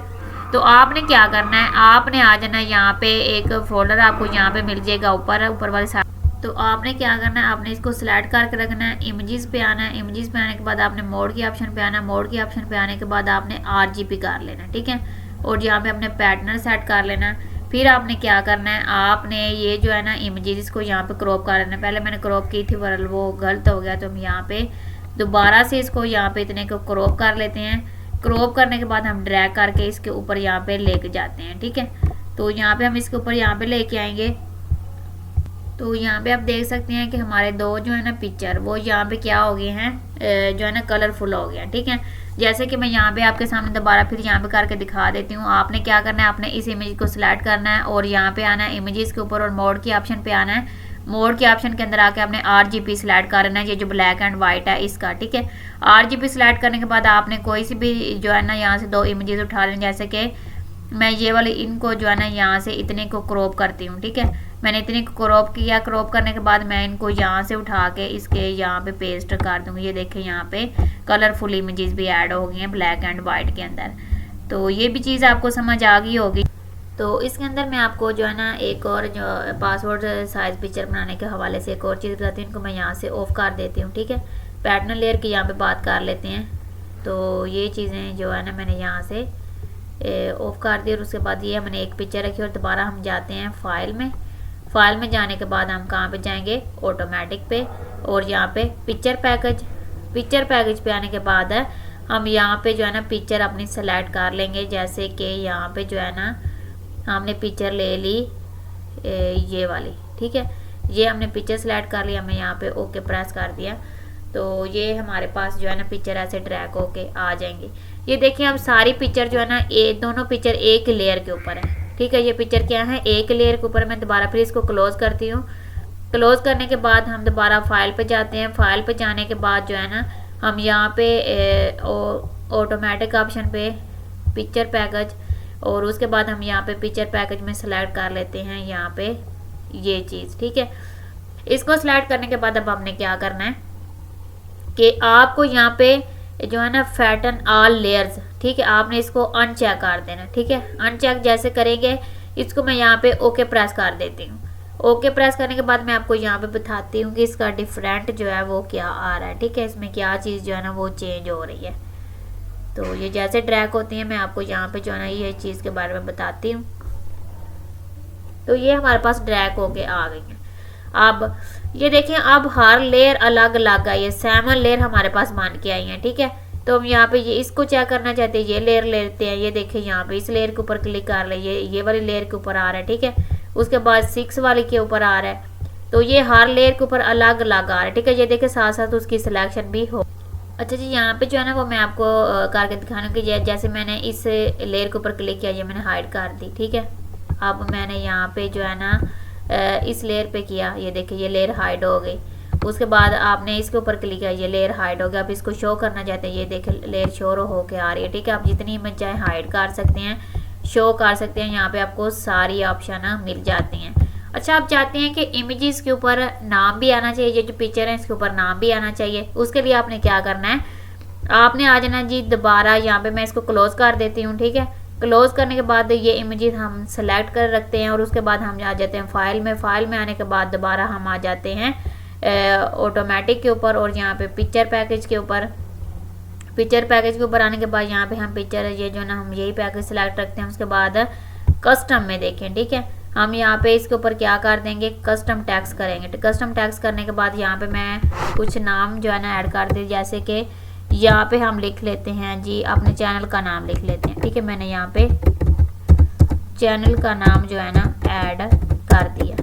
तो आपने क्या करना है, आपने आ जाना यहाँ पे, एक फोल्डर आपको यहाँ पे मिल जाएगा ऊपर वाली साइड। तो आपने क्या करना है, आपने इसको सिलेक्ट करके रखना है, इमेजेस पे आना है, इमेजेस पे आने के बाद आपने मोड के ऑप्शन पे आना है, मोड के ऑप्शन पे आने के बाद आपने RGB कर लेना है। ठीक है, और यहाँ पे अपने पैटर्न सेट कर लेना है। फिर आपने क्या करना है, आपने ये जो है ना इमेजेस इसको यहाँ पे क्रॉप कर लेना है। पहले मैंने क्रॉप की थी पर वो गलत हो गया, तो हम यहाँ पे दोबारा से इसको यहाँ पे इतने को क्रॉप कर लेते हैं। क्रॉप करने के बाद हम ड्रैग करके इसके ऊपर यहाँ पे लेके जाते हैं। ठीक है, तो यहाँ पे हम इसके ऊपर यहाँ पे लेके आएंगे। तो यहाँ पे आप देख सकते हैं कि हमारे दो जो है ना पिक्चर वो यहाँ पे क्या हो गए हैं, जो है ना कलरफुल हो गया। ठीक है, जैसे कि मैं यहाँ पे आपके सामने दोबारा फिर यहाँ पे करके दिखा देती हूँ। आपने क्या करना है, आपने इस इमेज को सिलेक्ट करना है और यहाँ पे आना है इमेजेस के ऊपर और मोड के ऑप्शन पे आना है। मोड के ऑप्शन के अंदर आके आपने RGB सिलेक्ट करना है, ये जो ब्लैक एंड वाइट है इसका। ठीक है, RGB सिलेक्ट करने के बाद आपने कोई सी भी जो है ना यहाँ से दो इमेजेस उठा लें, जैसे कि मैं ये वाले इनको जो है ना यहाँ से इतने को क्रॉप करती हूँ। ठीक है, मैंने इतने को क्रॉप किया, क्रॉप करने के बाद मैं इनको यहाँ से उठा के इसके यहाँ पे पेस्ट कर दूँगी। ये देखें यहाँ पे कलरफुल इमेजेस भी ऐड हो गई हैं ब्लैक एंड वाइट के अंदर। तो ये भी चीज़ आपको समझ आ गई होगी। तो इसके अंदर मैं आपको जो है ना एक और जो पासवर्ड साइज पिक्चर बनाने के हवाले से एक और चीज़ बताती हूँ, इनको मैं यहाँ से ऑफ कर देती हूँ। ठीक है, पैटर्न लेयर की यहाँ पे बात कर लेते हैं। तो ये चीज़ें जो है ना मैंने यहाँ से ऑफ कर दी और उसके बाद ये मैंने एक पिक्चर रखी और दोबारा हम जाते हैं फाइल में। फाइल में जाने के बाद हम कहाँ पे जाएंगे, ऑटोमेटिक पे, और यहाँ पे पिक्चर पैकेज पे आने के बाद हम यहाँ पे जो है ना पिक्चर अपनी सेलेक्ट कर लेंगे। जैसे कि यहाँ पे जो है ना हमने पिक्चर ले ली ये वाली। ठीक है, ये हमने पिक्चर सेलेक्ट कर लिया, मैं यहाँ पे ओके प्रेस कर दिया, तो ये हमारे पास जो है ना पिक्चर ऐसे ड्रैग होके आ जाएंगे। ये देखिए अब सारी पिक्चर जो है ना दोनों पिक्चर एक लेयर के ऊपर है। ठीक है, ये पिक्चर क्या है, एक लेयर के ऊपर। मैं दोबारा फिर इसको क्लोज करती हूँ। क्लोज करने के बाद हम दोबारा फाइल पे जाते हैं। फाइल पे जाने के बाद जो है ना हम यहाँ पे ऑटोमेटिक ऑप्शन पे पिक्चर पैकेज, और उसके बाद हम यहाँ पे पिक्चर पैकेज में सेलेक्ट कर लेते हैं यहाँ पे ये चीज़। ठीक है, इसको सेलेक्ट करने के बाद अब हमने क्या करना है कि आपको यहाँ पे जो है ना फैटन ऑल लेयर्स, ठीक है, आपने इसको अनचेक कर देना। ठीक है, अनचेक जैसे करेंगे इसको मैं यहाँ पे ओके प्रेस कर देती हूँ। ओके प्रेस करने के बाद मैं आपको यहाँ पे बताती हूँ कि इसका डिफरेंट जो है वो क्या आ रहा है। ठीक है, इसमें क्या चीज़ जो है ना वो चेंज हो रही है। तो ये जैसे ड्रैग होती है मैं आपको यहाँ पे जो है ना ये चीज़ के बारे में बताती हूँ। तो ये हमारे पास ड्रैग होके आ गई है। अब ये देखें, अब हर लेयर अलग अलग आई है, 7 लेयर हमारे पास मान के आई हैं। ठीक है, तो हम यहाँ पे ये इसको चेक करना चाहते हैं, ये लेयर लेते हैं। ये देखें यहाँ पे इस लेयर के ऊपर क्लिक कर ले, ये वाली लेयर के ऊपर आ रहा है। ठीक है, उसके बाद 6 वाले के ऊपर आ रहा है। तो ये हर लेयर के ऊपर अलग अलग आ रहा है। ठीक है, ये देखें साथ साथ उसकी सिलेक्शन भी हो। अच्छा जी, यहाँ पे जो है ना वो मैं आपको करके दिखाने की जैसे मैंने इस लेयर के ऊपर क्लिक किया, ये मैंने हाइड कर दी। ठीक है, अब मैंने यहाँ पे जो है ना इस लेयर पे किया, ये देखिए ये लेयर हाइड हो गई। उसके बाद आपने इसके ऊपर क्लिक किया, ये लेयर हाइड हो गया। अब इसको शो करना चाहते हैं, ये देखिए लेयर शो होके आ रही है। ठीक है, आप जितनी इमेज चाहे हाइड कर सकते हैं, शो कर सकते हैं। यहाँ पे आपको सारी ऑप्शन मिल जाती हैं। अच्छा, आप चाहते हैं कि इमेजेस के ऊपर नाम भी आना चाहिए, ये जो पिक्चर है इसके ऊपर नाम भी आना चाहिए। उसके लिए आपने क्या करना है, आपने आ जाना जी दोबारा, यहाँ पे मैं इसको क्लोज कर देती हूँ। ठीक है, क्लोज करने के बाद ये इमेजेस हम सेलेक्ट कर रखते हैं और उसके बाद हम आ जाते हैं फाइल में। फाइल में आने के बाद दोबारा हम आ जाते हैं ऑटोमेटिक के ऊपर और यहाँ पे पिक्चर पैकेज के ऊपर। पिक्चर पैकेज के ऊपर आने के बाद यहाँ पे हम पिक्चर ये जो ना हम यही पैकेज सेलेक्ट रखते हैं। उसके बाद कस्टम में देखें, ठीक है, हम यहाँ पे इसके ऊपर क्या कर देंगे, कस्टम टैक्स करेंगे। तो कस्टम टैक्स करने के बाद यहाँ पे मैं कुछ नाम जो है ना ऐड कर दी, जैसे कि यहाँ पे हम लिख लेते हैं जी, अपने चैनल का नाम लिख लेते हैं। ठीक है, मैंने यहाँ पे चैनल का नाम जो है ना ऐड कर दिया।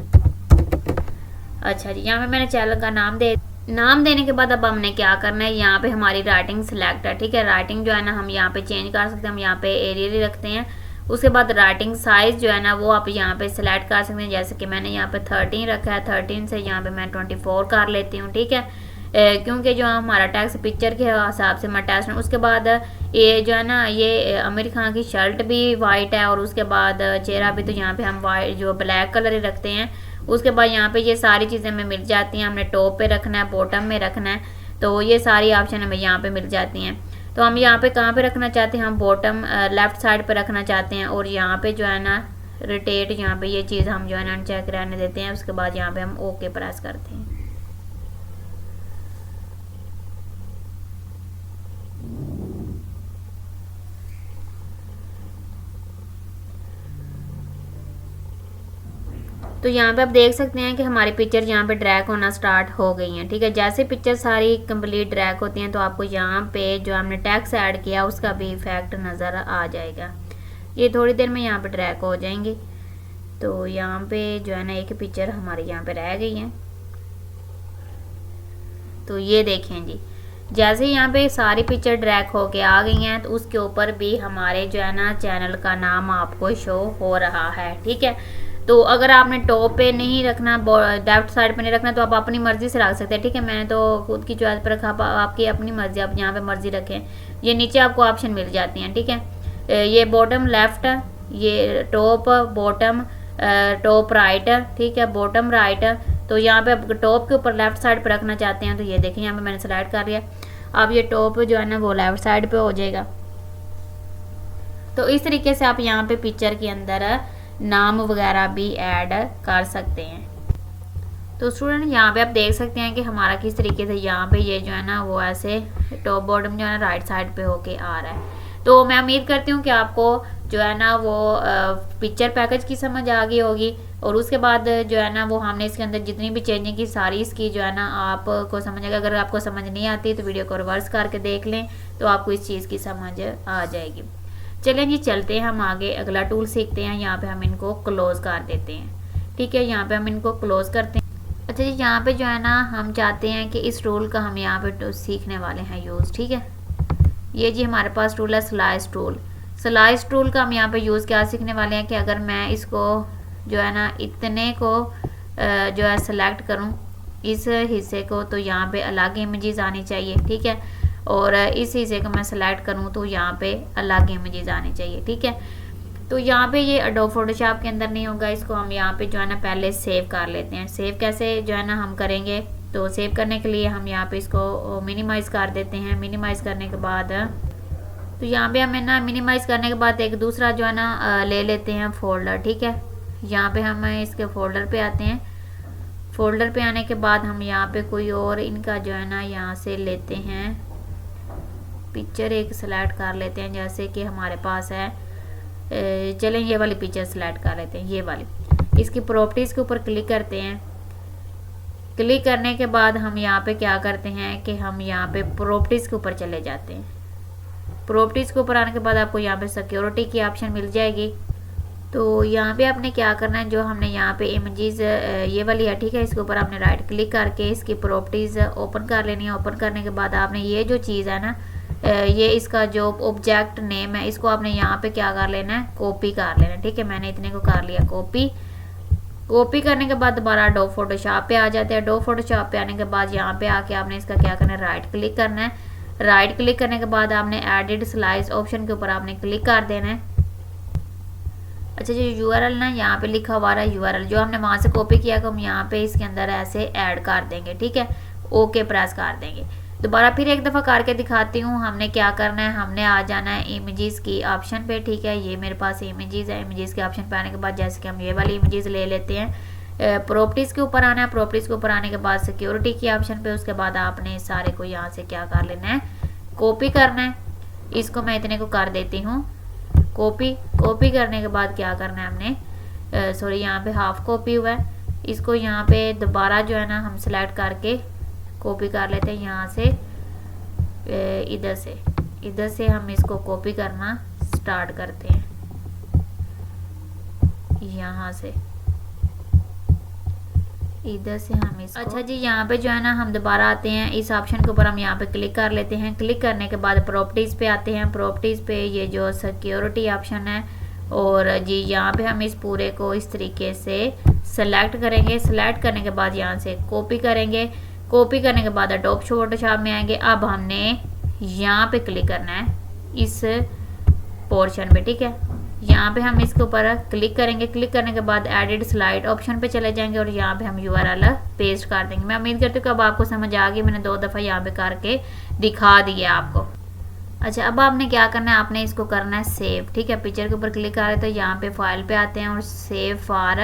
अच्छा जी, यहाँ पे मैंने चैनल का नाम देने के बाद अब हमने क्या करना है, यहाँ पे हमारी राइटिंग सिलेक्ट है। ठीक है, राइटिंग जो है ना हम यहाँ पे चेंज कर सकते हैं। हम यहाँ पे एरियल रखते हैं। उसके बाद राइटिंग साइज जो है ना वो आप यहाँ पे सिलेक्ट कर सकते हैं। जैसे कि मैंने यहाँ पे 13 रखा है, 13 से यहाँ पे मैं 24 कर लेती हूँ। ठीक है, क्योंकि जो हमारा टैक्स पिक्चर के हिसाब से मैं टेस्ट। उसके बाद ये जो है ना ये आमिर खान की शर्ट भी वाइट है, और उसके बाद चेहरा भी तो यहाँ पे हम वाइट जो ब्लैक कलर ही रखते हैं। उसके बाद यहाँ पे ये सारी चीज़ें हमें मिल जाती हैं। हमने टॉप पे रखना है, बॉटम में रखना है, तो ये सारी ऑप्शन हमें यहाँ पे मिल जाती हैं। तो हम यहाँ पे कहाँ पे रखना चाहते हैं, हम बॉटम लेफ्ट साइड पे रखना चाहते हैं। और यहाँ पे जो है ना रोटेट, यहाँ पे ये चीज़ हम जो है ना अनचेक रहने देते हैं। उसके बाद यहाँ पे हम ओके प्रेस करते हैं। तो यहाँ पे आप देख सकते हैं कि हमारी पिक्चर यहाँ पे ड्रैग होना स्टार्ट हो गई हैं। ठीक है, जैसे पिक्चर सारी कंप्लीट ड्रैग होती हैं तो आपको यहाँ पे जो हमने टेक्स्ट ऐड किया उसका भी इफेक्ट नज़र आ जाएगा। ये थोड़ी देर में यहाँ पे ड्रैग हो जाएंगी। तो यहाँ पे जो है ना एक पिक्चर हमारी यहाँ पे रह गई है। तो ये देखें जी, जैसे यहाँ पे सारी पिक्चर ड्रैग होके आ गई हैं तो उसके ऊपर भी हमारे जो है ना चैनल का नाम आपको शो हो रहा है। ठीक है, तो अगर आपने टॉप पे नहीं रखना, लेफ्ट साइड पे नहीं रखना, तो आप अपनी मर्जी से रख सकते हैं। ठीक है, मैंने तो खुद की चॉइस पर रखा, आपकी अपनी मर्जी, आप यहाँ पे मर्जी रखें। ये नीचे आपको ऑप्शन मिल जाती हैं। ठीक है, ये बॉटम लेफ्ट, ये टॉप बॉटम, टॉप राइट। ठीक है, बॉटम राइट। तो यहाँ पे आप टॉप के ऊपर लेफ्ट साइड पे रखना चाहते हैं तो ये देखें यहाँ पे मैंने सेलेक्ट कर लिया। अब ये टॉप जो है ना वो लेफ्ट साइड पे हो जाएगा। तो इस तरीके से आप यहाँ पे पिक्चर के अंदर नाम वगैरह भी ऐड कर सकते हैं। तो स्टूडेंट यहाँ पे आप देख सकते हैं कि हमारा किस तरीके से यहाँ पे ये जो है ना वो ऐसे टॉप बॉटम जो है ना राइट साइड पे होके आ रहा है। तो मैं उम्मीद करती हूँ कि आपको जो है ना वो पिक्चर पैकेज की समझ आ गई होगी। और उसके बाद जो है ना वो हमने इसके अंदर जितनी भी चेंजिंग की सारी इसकी जो है ना आपको समझ आएगा। अगर आपको समझ नहीं आती तो वीडियो को रिवर्स करके देख लें तो आपको इस चीज़ की समझ आ जाएगी। चलें जी, चलते हैं हम आगे, अगला टूल सीखते हैं। यहाँ पे हम इनको क्लोज कर देते हैं। ठीक है, यहाँ पे हम इनको क्लोज करते हैं। अच्छा जी, यहाँ पे जो है ना हम चाहते हैं कि इस टूल का हम यहाँ पे सीखने वाले हैं यूज़। ठीक है, ये जी हमारे पास टूल है स्लाइस टूल। स्लाइस टूल का हम यहाँ पे यूज़ क्या सीखने वाले हैं कि अगर मैं इसको जो है ना इतने को जो है सेलेक्ट करूँ इस हिस्से को, तो यहाँ पे अलग इमेजेस आनी चाहिए। ठीक है, और इस हिस्से को मैं सेलेक्ट करूँ तो यहाँ पे अलग इमेजेस आनी चाहिए। ठीक है, तो यहाँ पे ये एडोब फोटोशॉप के अंदर नहीं होगा। इसको हम यहाँ पे जो है ना पहले सेव कर लेते हैं। सेव कैसे जो है ना हम करेंगे, तो सेव करने के लिए हम यहाँ पे इसको मिनिमाइज़ कर देते हैं। मिनिमाइज़ करने के बाद तो यहाँ पे हमें ना मिनिमाइज़ करने के बाद एक दूसरा जो है ना ले लेते हैं फोल्डर। ठीक है, यहाँ पे हम इसके फोल्डर पे आते हैं। फोल्डर पे आने के बाद हम यहाँ पे कोई और इनका जो है ना यहाँ से लेते हैं पिक्चर, एक सेलेक्ट कर लेते हैं। जैसे कि हमारे पास है, चलें ये वाली पिक्चर सेलेक्ट कर लेते हैं, ये वाली। इसकी प्रॉपर्टीज़ के ऊपर क्लिक करते हैं। क्लिक करने के बाद हम यहाँ पे क्या करते हैं कि हम यहाँ पे प्रॉपर्टीज़ के ऊपर चले जाते हैं। प्रॉपर्टीज़ के ऊपर आने के बाद आपको यहाँ पे सिक्योरिटी की ऑप्शन मिल जाएगी। तो यहाँ पे आपने क्या करना है, जो हमने यहाँ पे इमेजेस ये वाली है, ठीक है, इसके ऊपर आपने राइट क्लिक करके इसकी प्रॉपर्टीज़ ओपन कर लेनी है। ओपन करने के बाद आपने ये जो चीज़ है ना, ये इसका जो ऑब्जेक्ट नेम है, इसको आपने यहाँ पे क्या कर लेना है, कॉपी कर लेना है। ठीक है, मैंने इतने को कर लिया कॉपी। कॉपी करने के बाद दोबारा एडोब फोटोशॉप पे आ जाते हैं। एडोब फोटोशॉप पे आने के बाद यहाँ पे आके आपने इसका क्या करना है, राइट क्लिक करना है। राइट क्लिक करने के बाद आपने एडिट स्लाइस ऑप्शन के ऊपर आपने क्लिक कर देना है। अच्छा जो यूआरएल ना यहाँ पे लिखा हुआ है, यूआरएल जो हमने वहाँ से कॉपी किया तो हम यहाँ पे इसके अंदर ऐसे ऐड कर देंगे। ठीक है, ओके प्रेस कर देंगे। दोबारा फिर एक दफ़ा करके दिखाती हूँ। हमने क्या करना है, हमने आ जाना है इमेजेस की ऑप्शन पे। ठीक है, ये मेरे पास इमेजेस है। इमेजेस के ऑप्शन पे आने के बाद जैसे कि हम ये वाली इमेजेस ले लेते हैं। प्रॉपर्टीज़ के ऊपर आना है। प्रॉपर्टीज़ के ऊपर आने के बाद सिक्योरिटी की ऑप्शन पे, उसके बाद आपने सारे को यहाँ से क्या कर लेना है, कॉपी करना है। इसको मैं इतने को कर देती हूँ कॉपी। कॉपी करने के बाद क्या करना है हमने, सॉरी यहाँ पे हाफ कॉपी हुआ है, इसको यहाँ पे दोबारा जो है ना हम सेलेक्ट करके कॉपी कर लेते हैं। यहाँ से इधर से हम इसको कॉपी करना स्टार्ट करते हैं, यहाँ से इधर से हम इसको। अच्छा जी, यहाँ पे जो है ना हम दोबारा आते हैं इस ऑप्शन के ऊपर, हम यहाँ पे क्लिक कर लेते हैं। क्लिक करने के बाद प्रॉपर्टीज़ पे आते हैं। प्रॉपर्टीज़ पे ये जो सिक्योरिटी ऑप्शन है, और जी यहाँ पे हम इस पूरे को इस तरीके से सेलेक्ट करेंगे। सेलेक्ट करने के बाद यहाँ से कॉपी करेंगे। कॉपी करने के बाद एडोब फोटोशॉप में आएंगे। अब हमने यहाँ पे क्लिक करना है इस पोर्शन पे, ठीक है। यहाँ पे हम इसके ऊपर क्लिक करेंगे। क्लिक करने के बाद एडिट स्लाइड ऑप्शन पे चले जाएंगे और यहाँ पे हम URL पेस्ट कर देंगे। मैं उम्मीद करती हूँ कि अब आपको समझ आ गई, मैंने 2 दफ़ा यहाँ पे करके दिखा दिया आपको। अच्छा, अब आपने क्या करना है, आपने इसको करना है सेव, ठीक है। पिक्चर के ऊपर क्लिक कर रहे तो यहाँ पे फाइल पे आते हैं और सेव फॉर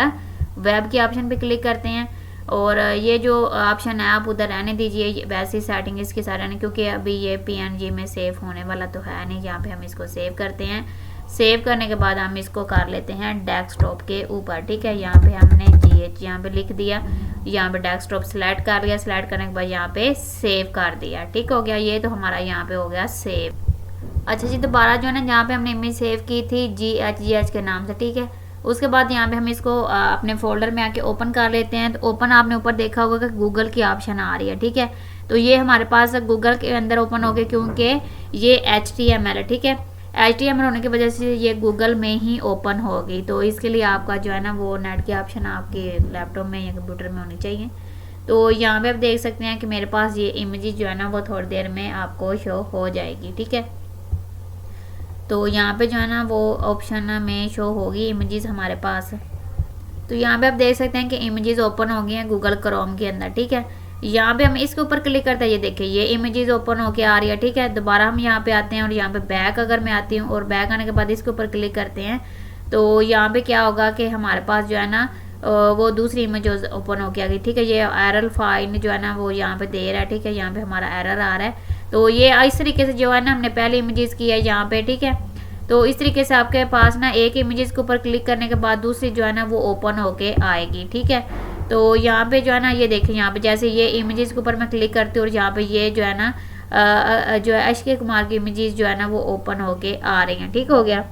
वेब के ऑप्शन पे क्लिक करते हैं। और ये जो ऑप्शन है आप उधर रहने दीजिए, वैसी सेटिंग इसकी सारे रहने, क्योंकि अभी ये PNG में सेव होने वाला तो है नहीं। यहाँ पे हम इसको सेव करते हैं। सेव करने के बाद हम इसको कर लेते हैं डेस्कटॉप के ऊपर, ठीक है। यहाँ पे हमने GH यहाँ पे लिख दिया, यहाँ पे डेस्कटॉप सेलेक्ट कर लिया। सेलेक्ट करने के बाद यहाँ पे सेव कर दिया, ठीक हो गया। ये तो हमारा यहाँ पे हो गया सेव। अच्छा जी, दोबारा जो है ना जहाँ पे हमने इमेज सेव की थी GH के नाम से, ठीक है। उसके बाद यहाँ पे हम इसको अपने फोल्डर में आके ओपन कर लेते हैं। तो ओपन आपने ऊपर देखा होगा कि गूगल की ऑप्शन आ रही है, ठीक है। तो ये हमारे पास गूगल के अंदर ओपन हो गए, क्योंकि ये HTML है, ठीक है। HTML होने की वजह से ये गूगल में ही ओपन होगी। तो इसके लिए आपका जो है ना वो नेट की ऑप्शन आपके लैपटॉप में या कंप्यूटर में होनी चाहिए। तो यहाँ पे आप देख सकते हैं कि मेरे पास ये इमेज जो है ना वो थोड़ी देर में आपको शो हो जाएगी, ठीक है। तो यहाँ पे जो है ना वो ऑप्शन में शो होगी इमेजेस हमारे पास। तो यहाँ पे आप देख सकते हैं कि इमेजेस ओपन हो गई हैं गूगल क्रोम के अंदर, ठीक है। यहाँ पे हम इसके ऊपर क्लिक करते हैं, ये देखिए ये इमेजेस ओपन होके आ रही है, ठीक है। दोबारा हम यहाँ पे आते हैं और यहाँ पे बैक अगर मैं आती हूँ और बैक आने के बाद इसके ऊपर क्लिक करते हैं, तो यहाँ पे क्या होगा कि हमारे पास जो है ना वो दूसरी इमेज ओपन होके आ गई, ठीक है। ये एरर फाइन जो है ना वो यहाँ पे दे रहा है, ठीक है। यहाँ पे हमारा एरर आ रहा है। तो ये इस तरीके से जो है ना हमने पहले इमेजेस की है यहाँ पे, ठीक है। तो इस तरीके से आपके पास ना एक इमेजेस के ऊपर क्लिक करने के बाद दूसरी जो है ना वो ओपन होके आएगी, ठीक है। तो यहाँ पे जो है ना ये देखें, यहाँ पे जैसे ये इमेजेस के ऊपर मैं क्लिक करती हूँ और यहाँ पे ये जो है ना जो है अक्षय कुमार की इमेजेस जो है ना वो ओपन होके आ रही हैं, ठीक हो गया।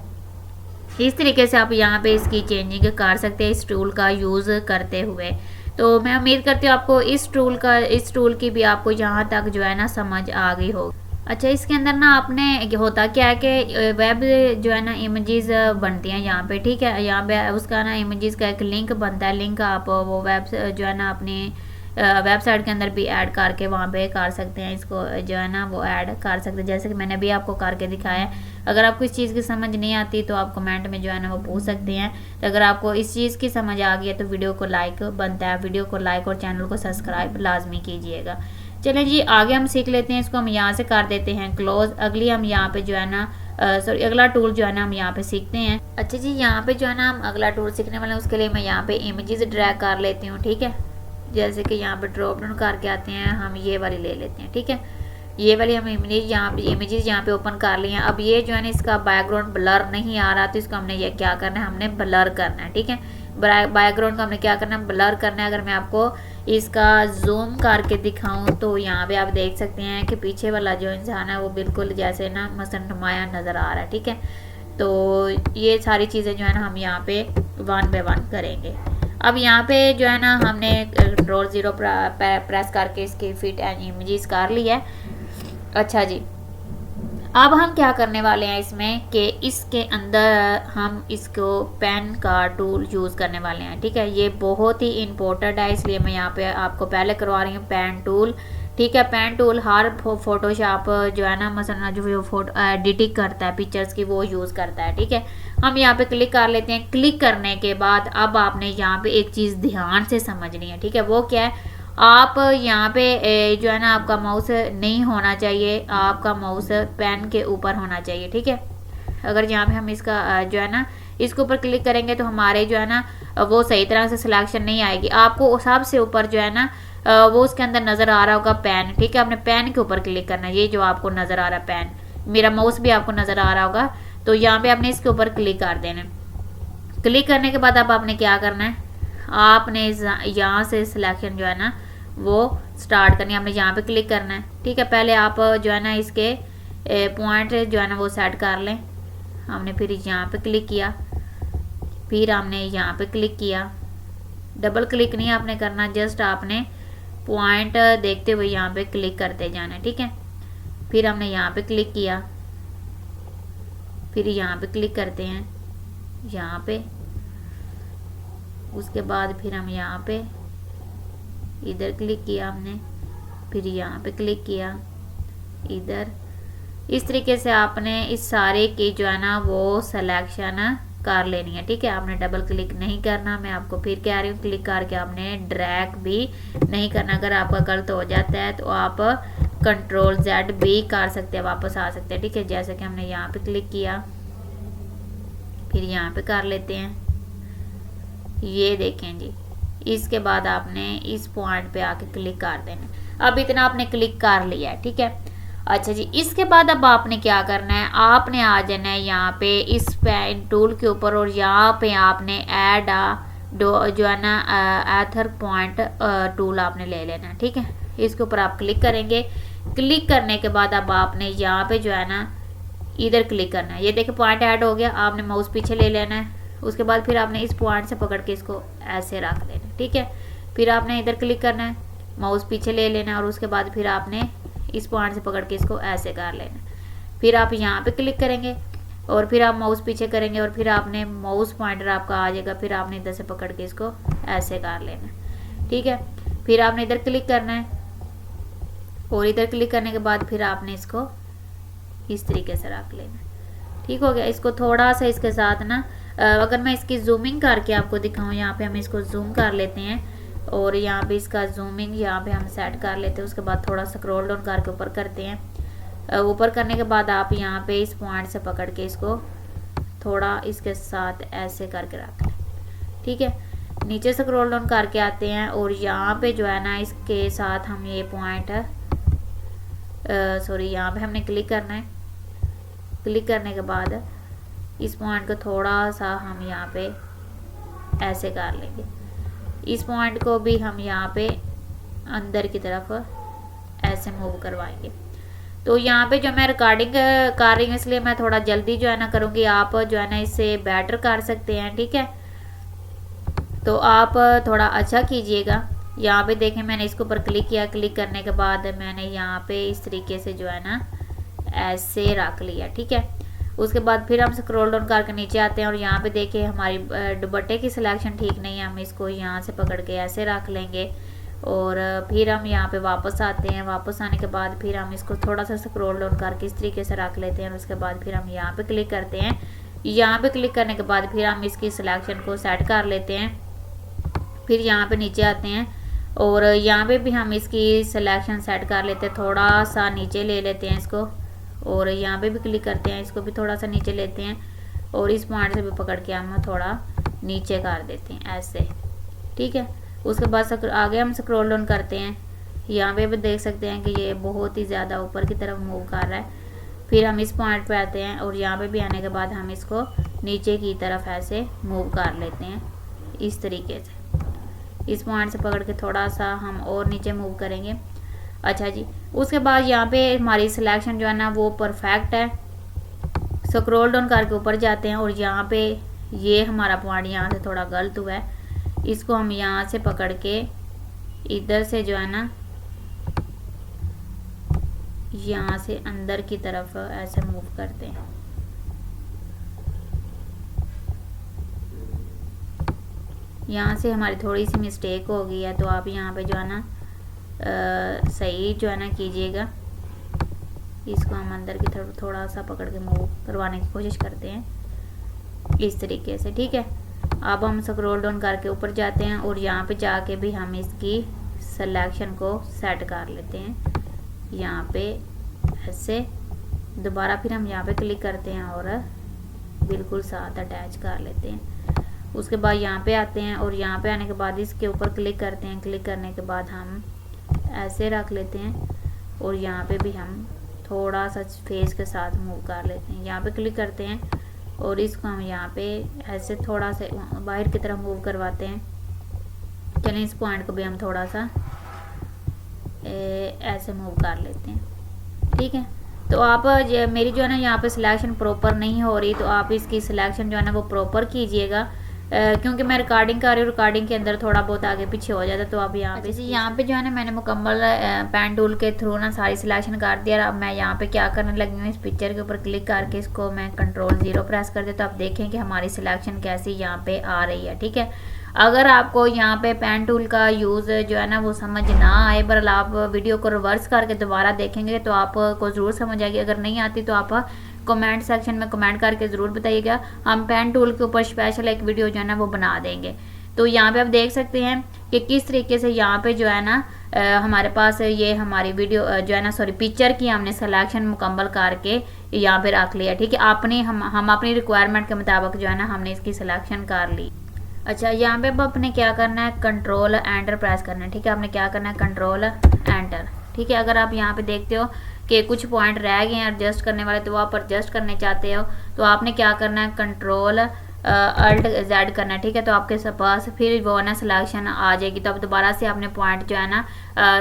इस तरीके से आप यहाँ पे इसकी चेंजिंग कर सकते हैं इस टूल का यूज़ करते हुए। तो मैं उम्मीद करती हूँ आपको इस टूल की भी आपको यहाँ तक जो है ना समझ आ गई होगी। अच्छा, इसके अंदर ना आपने होता क्या है कि वेब जो है ना इमेजेस बनती हैं यहाँ पे, ठीक है। यहाँ पे उसका ना इमेजेस का एक लिंक बनता है। लिंक आप वो वेब जो है ना अपनी वेबसाइट के अंदर भी ऐड करके वहाँ पे कर सकते हैं, इसको जो है ना वो ऐड कर सकते हैं, जैसे कि मैंने भी आपको करके दिखाया है। अगर आपको इस चीज़ की समझ नहीं आती तो आप कमेंट में जो है ना वो पूछ सकते हैं। तो अगर आपको इस चीज़ की समझ आ गई है तो वीडियो को लाइक बनता है, वीडियो को लाइक और चैनल को सब्सक्राइब लाजमी कीजिएगा। चलें जी, आगे हम सीख लेते हैं। इसको हम यहाँ से कर देते हैं क्लोज। अगली हम यहाँ पे जो है ना सॉरी अगला टूल जो है ना हम यहाँ पे सीखते हैं। अच्छा जी, यहाँ पे जो है ना हम अगला टूल सीखने वाले हैं, उसके लिए मैं यहाँ पे इमेजेस ड्रैग कर लेती हूँ, ठीक है। जैसे कि यहाँ पे ड्रॉप डाउन करके आते हैं, हम ये वाली ले लेते हैं, ठीक है। ये वाली हम इमेजेस यहाँ पे ओपन कर लिए हैं। अब ये जो है ना इसका बैकग्राउंड ब्लर नहीं आ रहा, तो इसको हमने ये क्या करना है, हमने ब्लर करना है, ठीक है। बैकग्राउंड का हमने क्या करना है, ब्लर करना है। अगर मैं आपको इसका जूम करके दिखाऊं तो यहाँ पे आप देख सकते हैं कि पीछे वाला जो इंसान है वो बिल्कुल जैसे ना मसलन नुमाया नज़र आ रहा है, ठीक है। तो ये सारी चीज़ें जो है ना हम यहाँ पे 1 बाय 1 करेंगे। अब यहाँ पे जो है ना हमने कंट्रोल 0 प्रेस करके इसकी फिट एंड इमेजेस कर लिया है। अच्छा जी, अब हम क्या करने वाले हैं इसमें कि इसके अंदर हम इसको पेन का टूल यूज़ करने वाले हैं, ठीक है। ये बहुत ही इम्पोर्टेंट है, इसलिए मैं यहाँ पे आपको पहले करवा रही हूँ पेन टूल, ठीक है। पेन टूल हर फोटोशॉप जो है ना मसलन जो फोटो एडिटिंग करता है पिक्चर्स की वो यूज़ करता है, ठीक है। हम यहाँ पे क्लिक कर लेते हैं। क्लिक करने के बाद अब आपने यहाँ पे एक चीज़ ध्यान से समझनी है, ठीक है। वो क्या है, आप यहाँ पे जो है ना आपका माउस नहीं होना चाहिए, आपका माउस पेन के ऊपर होना चाहिए, ठीक है। अगर यहाँ पे हम इसका जो है ना इसके ऊपर क्लिक करेंगे तो हमारे जो है ना वो सही तरह से सिलेक्शन नहीं आएगी। आपको सबसे ऊपर जो है ना वो उसके अंदर नज़र आ रहा होगा पेन, ठीक है। आपने पेन के ऊपर क्लिक करना है, ये जो आपको नज़र आ रहा है पेन, मेरा माउस भी आपको नज़र आ रहा होगा। तो यहाँ पे आपने इसके ऊपर क्लिक कर देना। क्लिक करने के बाद अब आपने क्या करना है, आपने यहाँ से सिलेक्शन जो है ना वो स्टार्ट करनी है, आपने यहाँ पे क्लिक करना है। ठीक है, पहले आप जो है ना इसके पॉइंट जो है ना वो सेट कर लें। हमने फिर यहाँ पे क्लिक किया, फिर हमने यहाँ पे क्लिक किया। डबल क्लिक नहीं आपने करना, जस्ट आपने पॉइंट देखते हुए यहाँ पे क्लिक करते जाना है। ठीक है, फिर हमने यहाँ पे क्लिक किया, फिर यहाँ पे क्लिक करते हैं यहाँ पे। उसके बाद फिर हम यहाँ पे इधर क्लिक किया हमने, फिर यहाँ पे क्लिक किया इधर। इस तरीके से आपने इस सारे की जो है ना वो सिलेक्शन कर लेनी है। ठीक है, आपने डबल क्लिक नहीं करना, मैं आपको फिर कह रही हूँ। क्लिक करके आपने ड्रैग भी नहीं करना। अगर आपका गलत हो जाता है तो आप कंट्रोल Z भी कर सकते हैं, वापस आ सकते हैं। ठीक है, जैसे कि हमने यहाँ पे क्लिक किया, फिर यहाँ पे कर लेते हैं, ये देखें जी। इसके बाद आपने इस पॉइंट पे आके क्लिक कर देना। अब इतना आपने क्लिक कर लिया है। ठीक है, अच्छा जी, इसके बाद अब आपने क्या करना है, आपने आ जाना है यहाँ पे इस पेन टूल के ऊपर, और यहाँ पे आपने ऐड जो है ना एथर पॉइंट टूल आपने ले लेना है। ठीक है, इसके ऊपर आप क्लिक करेंगे। क्लिक करने के बाद अब आपने यहाँ पे जो है ना इधर क्लिक करना है। ये देखिए पॉइंट ऐड हो गया, आपने माउस पीछे ले लेना है। उसके बाद फिर आपने इस पॉइंट से पकड़ के इसको ऐसे रख लेना है। ठीक है, फिर आपने इधर क्लिक करना है, माउस पीछे ले लेना है, और उसके बाद फिर आपने इस पॉइंट से पकड़ के इसको ऐसे कर लेना है। फिर आप यहाँ पे क्लिक करेंगे और फिर आप माउस पीछे करेंगे, और फिर आपने माउस पॉइंटर आपका आ जाएगा, फिर आपने इधर से पकड़ के इसको ऐसे कर लेना है। ठीक है, फिर आपने इधर क्लिक करना है, और इधर क्लिक करने के बाद फिर आपने इसको इस तरीके से रख लेना। ठीक हो गया। इसको थोड़ा सा इसके साथ ना अगर मैं इसकी जूमिंग करके आपको दिखाऊं, यहाँ पे हम इसको जूम कर लेते हैं, और यहाँ पे इसका जूमिंग यहाँ पे हम सेट कर लेते हैं। उसके बाद थोड़ा स्क्रॉल डाउन करके ऊपर करते हैं। ऊपर करने के बाद आप यहाँ पे इस पॉइंट से पकड़ के इसको थोड़ा इसके साथ ऐसे करके रख लें। ठीक है, नीचे स्क्रॉल डाउन करके आते हैं, और यहाँ पे जो है ना इसके साथ हम ये पॉइंट यहाँ पे हमने क्लिक करना है। क्लिक करने के बाद इस पॉइंट को थोड़ा सा हम यहाँ पे ऐसे कर लेंगे। इस पॉइंट को भी हम यहाँ पे अंदर की तरफ ऐसे मूव करवाएंगे। तो यहाँ पे जो मैं रिकॉर्डिंग कर रही हूँ, इसलिए मैं थोड़ा जल्दी जो है ना करूँगी। आप जो है ना इससे बेटर कर सकते हैं। ठीक है, तो आप थोड़ा अच्छा कीजिएगा। यहाँ पे देखें, मैंने इसके ऊपर क्लिक किया। क्लिक करने के बाद मैंने यहाँ पे इस तरीके से जो है ना ऐसे रख लिया। ठीक है, उसके बाद फिर हम स्क्रॉल डाउन करके नीचे आते हैं, और यहाँ पे देखिए हमारी दुपट्टे की सिलेक्शन ठीक नहीं है। हम इसको यहाँ से पकड़ के ऐसे रख लेंगे, और फिर हम यहाँ पे वापस आते हैं। वापस आने के बाद फिर हम इसको थोड़ा सा स्क्रॉल डाउन करके इस तरीके से रख लेते हैं। उसके बाद फिर हम यहाँ पे क्लिक करते हैं। यहाँ पे क्लिक करने के बाद फिर हम इसकी सिलेक्शन को सेट कर लेते हैं। फिर यहाँ पे नीचे आते हैं, और यहाँ पे भी हम इसकी सिलेक्शन सेट कर लेते हैं। थोड़ा सा नीचे ले लेते हैं इसको, और यहाँ पे भी क्लिक करते हैं, इसको भी थोड़ा सा नीचे लेते हैं, और इस पॉइंट से भी पकड़ के हम थोड़ा नीचे कर देते हैं ऐसे। ठीक है, उसके बाद आगे हम स्क्रॉल डाउन करते हैं। यहाँ पे भी देख सकते हैं कि ये बहुत ही ज़्यादा ऊपर की तरफ मूव कर रहा है। फिर हम इस पॉइंट पे आते हैं, और यहाँ पे भी आने के बाद हम इसको नीचे की तरफ ऐसे मूव कर लेते हैं इस तरीके से। इस पॉइंट से पकड़ के थोड़ा सा हम और नीचे मूव करेंगे। अच्छा जी, उसके बाद यहाँ पे हमारी सिलेक्शन जो है ना वो परफेक्ट है। स्क्रॉल डाउन करके ऊपर जाते हैं, और यहाँ पे ये हमारा पॉइंट यहाँ से थोड़ा गलत हुआ है। इसको हम यहाँ से पकड़ के इधर से जो है ना यहाँ से अंदर की तरफ ऐसे मूव करते हैं। यहाँ से हमारी थोड़ी सी मिस्टेक हो गई है, तो आप यहाँ पे जो है ना सही जो है ना कीजिएगा। इसको हम अंदर की तरफ थोड़ा सा पकड़ के मूव करवाने की कोशिश करते हैं इस तरीके से। ठीक है, अब हम स्क्रॉल डाउन करके ऊपर जाते हैं, और यहाँ पे जाके भी हम इसकी सिलेक्शन को सेट कर लेते हैं। यहाँ पे ऐसे दोबारा फिर हम यहाँ पे क्लिक करते हैं, और बिल्कुल साथ अटैच कर लेते हैं। उसके बाद यहाँ पे आते हैं, और यहाँ पे आने के बाद इसके ऊपर क्लिक करते हैं। क्लिक करने के बाद हम ऐसे रख लेते हैं, और यहाँ पे भी हम थोड़ा सा फेस के साथ मूव कर लेते हैं। यहाँ पे क्लिक करते हैं, और इसको हम यहाँ पे ऐसे थोड़ा सा बाहर की तरफ मूव करवाते हैं। चलिए इस पॉइंट को भी हम थोड़ा सा ऐसे मूव कर लेते हैं। ठीक है, तो आप मेरी जो है ना यहाँ पे सिलेक्शन प्रॉपर नहीं हो रही, तो आप इसकी सिलेक्शन जो है ना वो प्रॉपर कीजिएगा, क्योंकि मैं रिकॉर्डिंग कर रही हूँ, रिकॉर्डिंग के अंदर थोड़ा बहुत आगे पीछे हो जाता है। तो आप यहाँ पे यहाँ पे जो है ना मैंने मुकम्मल पेन टूल के थ्रू ना सारी सिलेक्शन कर दिया। अब मैं यहाँ पे क्या करने लगी हूँ, इस पिक्चर के ऊपर क्लिक करके इसको मैं कंट्रोल 0 प्रेस कर देता, तो आप देखें कि हमारी सिलेक्शन कैसी यहाँ पे आ रही है। ठीक है, अगर आपको यहाँ पे पेन टूल का यूज़ जो है ना वो समझ ना आए, पर आप वीडियो को रिवर्स करके दोबारा देखेंगे तो आपको ज़रूर समझ आएगी। अगर नहीं आती तो आप कमेंट सेक्शन में कमेंट करके ज़रूर बताइएगा, हम पेन टूल के ऊपर स्पेशल एक वीडियो जो है ना वो बना देंगे। तो यहाँ पे आप देख सकते हैं कि किस तरीके से यहाँ पे जो है ना हमारे पास ये हमारी वीडियो जो है ना पिक्चर की हमने सिलेक्शन मुकम्मल करके यहाँ पे रख लिया। ठीक है, हम अपनी रिक्वायरमेंट के मुताबिक जो है ना हमने इसकी सिलेक्शन कर ली। अच्छा, यहाँ पे अब आपने क्या करना है, कंट्रोल एंटर प्रेस करना है। ठीक है, आपने क्या करना है, कंट्रोल एंटर। ठीक है, अगर आप यहाँ पे देखते हो कि कुछ पॉइंट रह गए हैं एडजस्ट करने वाले, तो आप एडजस्ट करने चाहते हो तो आपने क्या करना है, कंट्रोल अल्ट जेड करना है। ठीक है, तो आपके पास फिर वो ना सिलेक्शन आ जाएगी। तो अब दोबारा से आपने पॉइंट जो है ना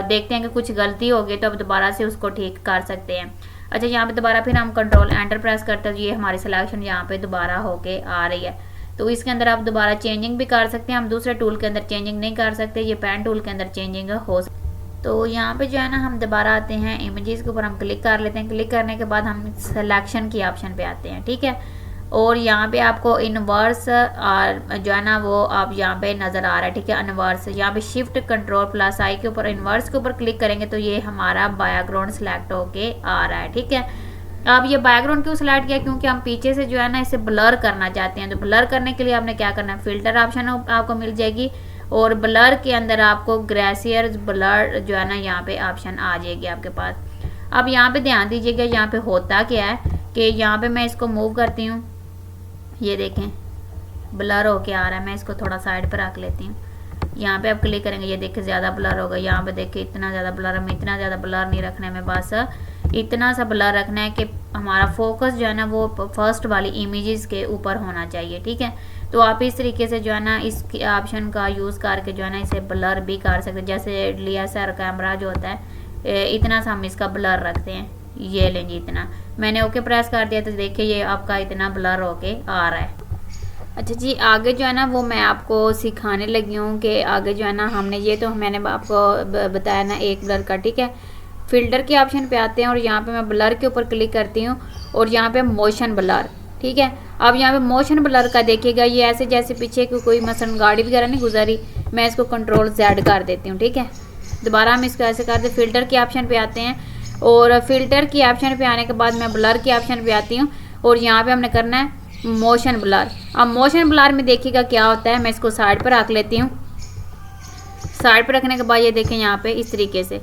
देखते हैं कि कुछ गलती हो गई, तो अब दोबारा से उसको ठीक कर सकते हैं। अच्छा, यहाँ पे दोबारा फिर हम कंट्रोल एंटर प्रेस करते हैं, ये हमारी सिलेक्शन यहाँ पे दोबारा होके आ रही है। तो इसके अंदर आप दोबारा चेंजिंग भी कर सकते हैं, हम दूसरे टूल के अंदर चेंजिंग नहीं कर सकते, ये पेन टूल के अंदर चेंजिंग हो सकती है। तो यहाँ पे जो है ना हम दोबारा आते हैं इमेजेस के ऊपर, हम क्लिक कर लेते हैं। क्लिक करने के बाद हम सिलेक्शन की ऑप्शन पे आते हैं। ठीक है, और यहाँ पे आपको इनवर्स जो है ना वो आप यहाँ पे नज़र आ रहा है। ठीक है, इनवर्स, यहाँ पे शिफ्ट कंट्रोल प्लस आई के ऊपर इनवर्स के ऊपर क्लिक करेंगे तो ये हमारा बैकग्राउंड सेलेक्ट होके आ रहा है। ठीक है, अब ये बैकग्राउंड क्यों सिलेक्ट किया, क्योंकि हम पीछे से जो है ना इसे ब्लर करना चाहते हैं। तो ब्लर करने के लिए आपने क्या करना है, फिल्टर ऑप्शन आपको मिल जाएगी, और ब्लर के अंदर आपको ग्रेसियर ब्लर जो है ना यहाँ पे ऑप्शन आ जाएगी आपके पास। अब यहाँ पे ध्यान दीजिएगा, यहाँ पे होता क्या है कि यहाँ पे मैं इसको मूव करती हूँ, ये देखें ब्लर होके आ रहा है। मैं इसको थोड़ा साइड पर रख लेती हूँ। यहाँ पे आप क्लिक करेंगे, ये देखिए ज़्यादा ब्लर होगा। यहाँ पे देखिए इतना ज़्यादा ब्लर, हमें इतना ज़्यादा ब्लर नहीं रखना है, हमें बस इतना सा ब्लर रखना है कि हमारा फोकस जो है ना वो फर्स्ट वाली इमेजेस के ऊपर होना चाहिए। ठीक है, तो आप इस तरीके से जो है ना इस ऑप्शन का यूज़ करके जो है ना इसे ब्लर भी कर सकते हैं। जैसे DSLR कैमरा जो होता है इतना सा हम इसका ब्लर रखते हैं, ये लें जी इतना। मैंने ओके प्रेस कर दिया तो देखिए ये आपका इतना ब्लर होके आ रहा है। अच्छा जी, आगे जो है ना वो मैं आपको सिखाने लगी हूँ कि आगे जो है ना हमने ये तो मैंने आपको बताया ना एक ब्लर का। ठीक है, फिल्टर के ऑप्शन पे आते हैं और यहाँ पे मैं ब्लर के ऊपर क्लिक करती हूँ और यहाँ पे मोशन ब्लर। ठीक है, अब यहाँ पे मोशन ब्लर का देखिएगा, ये ऐसे जैसे पीछे कोई मसलन गाड़ी वगैरह नहीं गुजरी, मैं इसको कंट्रोल Z कर देती हूँ। ठीक है, दोबारा हम इसको ऐसे करते, फिल्टर के ऑप्शन पे आते हैं और फिल्टर के ऑप्शन पे आने के बाद मैं ब्लर के ऑप्शन पे आती हूँ और यहाँ पे हमने करना है मोशन ब्लर। अब मोशन ब्लर में देखिएगा क्या होता है, मैं इसको साइड पर रख लेती हूँ। साइड पर रखने के बाद ये देखें यहाँ पे इस तरीके से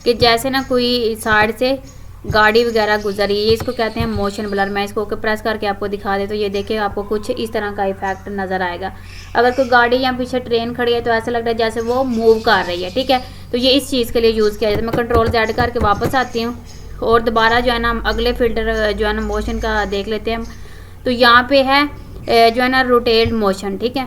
कि जैसे ना कोई साइड से गाड़ी वगैरह गुजरी, ये इसको कहते हैं मोशन ब्लर। मैं इसको प्रेस करके आपको दिखा दे तो ये देखिए आपको कुछ इस तरह का इफेक्ट नज़र आएगा। अगर कोई गाड़ी या पीछे ट्रेन खड़ी है तो ऐसा लगता है जैसे वो मूव कर रही है। ठीक है, तो ये इस चीज़ के लिए यूज़ किया जाता है। मैं कंट्रोल Z करके वापस आती हूँ और दोबारा जो है ना हम अगले फिल्टर जो है ना मोशन का देख लेते हैं। तो यहाँ पे है जो है ना रोटेट मोशन। ठीक है,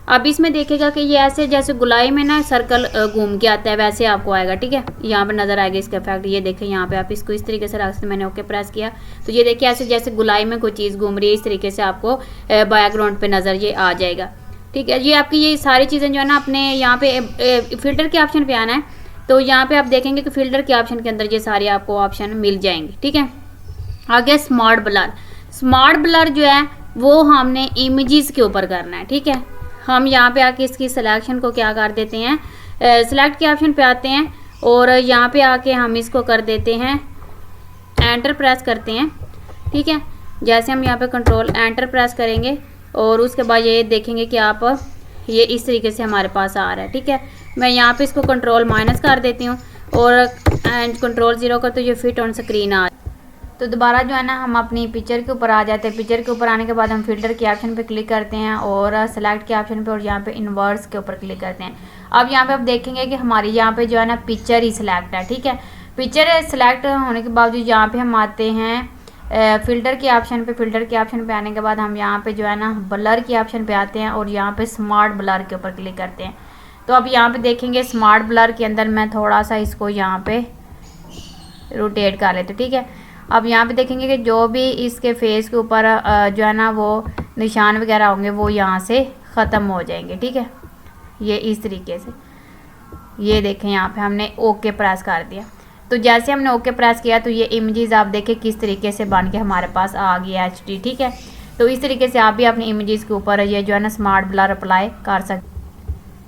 अब इसमें देखेगा कि ये ऐसे जैसे गुलाई में ना सर्कल घूम के आता है वैसे आपको आएगा। ठीक है, यहाँ पे नज़र आएगा इसका इफेक्ट। ये देखें यहाँ पे आप इसको इस तरीके से रख सकते, मैंने ओके प्रेस किया तो ये देखिए ऐसे जैसे गुलाई में कोई चीज़ घूम रही है, इस तरीके से आपको बैकग्राउंड पे नज़र ये आ जाएगा। ठीक है, ये आपकी ये सारी चीज़ें जो है ना अपने यहाँ पे फिल्टर के ऑप्शन पर आना है। तो यहाँ पर आप देखेंगे कि फिल्टर के ऑप्शन के अंदर ये सारे आपको ऑप्शन मिल जाएंगे। ठीक है, आगे स्मार्ट ब्लर। स्मार्ट ब्लर जो है वो हमने इमेजेस के ऊपर करना है। ठीक है, हम यहाँ पे आके इसकी सिलेक्शन को क्या कर देते हैं, सिलेक्ट के ऑप्शन पे आते हैं और यहाँ पे आके हम इसको कर देते हैं एंटर प्रेस करते हैं। ठीक है, जैसे हम यहाँ पे कंट्रोल एंटर प्रेस करेंगे और उसके बाद ये देखेंगे कि आप ये इस तरीके से हमारे पास आ रहा है। ठीक है, मैं यहाँ पे इसको कंट्रोल माइनस कर देती हूँ और कंट्रोल 0 कर तो ये फिट ऑन स्क्रीन आ। तो दोबारा जो है ना हम अपनी पिक्चर के ऊपर आ जाते हैं। पिक्चर के ऊपर आने के बाद हम फिल्टर के ऑप्शन पे क्लिक करते हैं और सेलेक्ट के ऑप्शन पे और यहाँ पे इन्वर्स के ऊपर क्लिक करते हैं। अब यहाँ पे आप देखेंगे कि हमारी यहाँ पे जो है ना पिक्चर ही सिलेक्ट है। ठीक है, पिक्चर सेलेक्ट होने के बावजूद यहाँ पे हम आते हैं फिल्टर के ऑप्शन पे। फिल्टर के ऑप्शन पे आने के बाद हम यहाँ पे जो है ना ब्लर के ऑप्शन पे आते हैं और यहाँ पे स्मार्ट ब्लर के ऊपर क्लिक करते हैं। तो अब यहाँ पे देखेंगे स्मार्ट ब्लर के अंदर मैं थोड़ा सा इसको यहाँ पे रोटेट कर लेते, ठीक है। अब यहाँ पे देखेंगे कि जो भी इसके फेस के ऊपर जो है ना वो निशान वगैरह होंगे वो यहाँ से ख़त्म हो जाएंगे, ठीक है। ये इस तरीके से, ये देखें यहाँ पे हमने ओके प्रेस कर दिया। तो जैसे हमने ओके प्रेस किया तो ये इमेजेस आप देखें किस तरीके से बन के हमारे पास आ गया HD, ठीक है। तो इस तरीके से आप भी अपनी इमेजेस के ऊपर ये जो है ना स्मार्ट ब्लर अप्लाई कर सकते।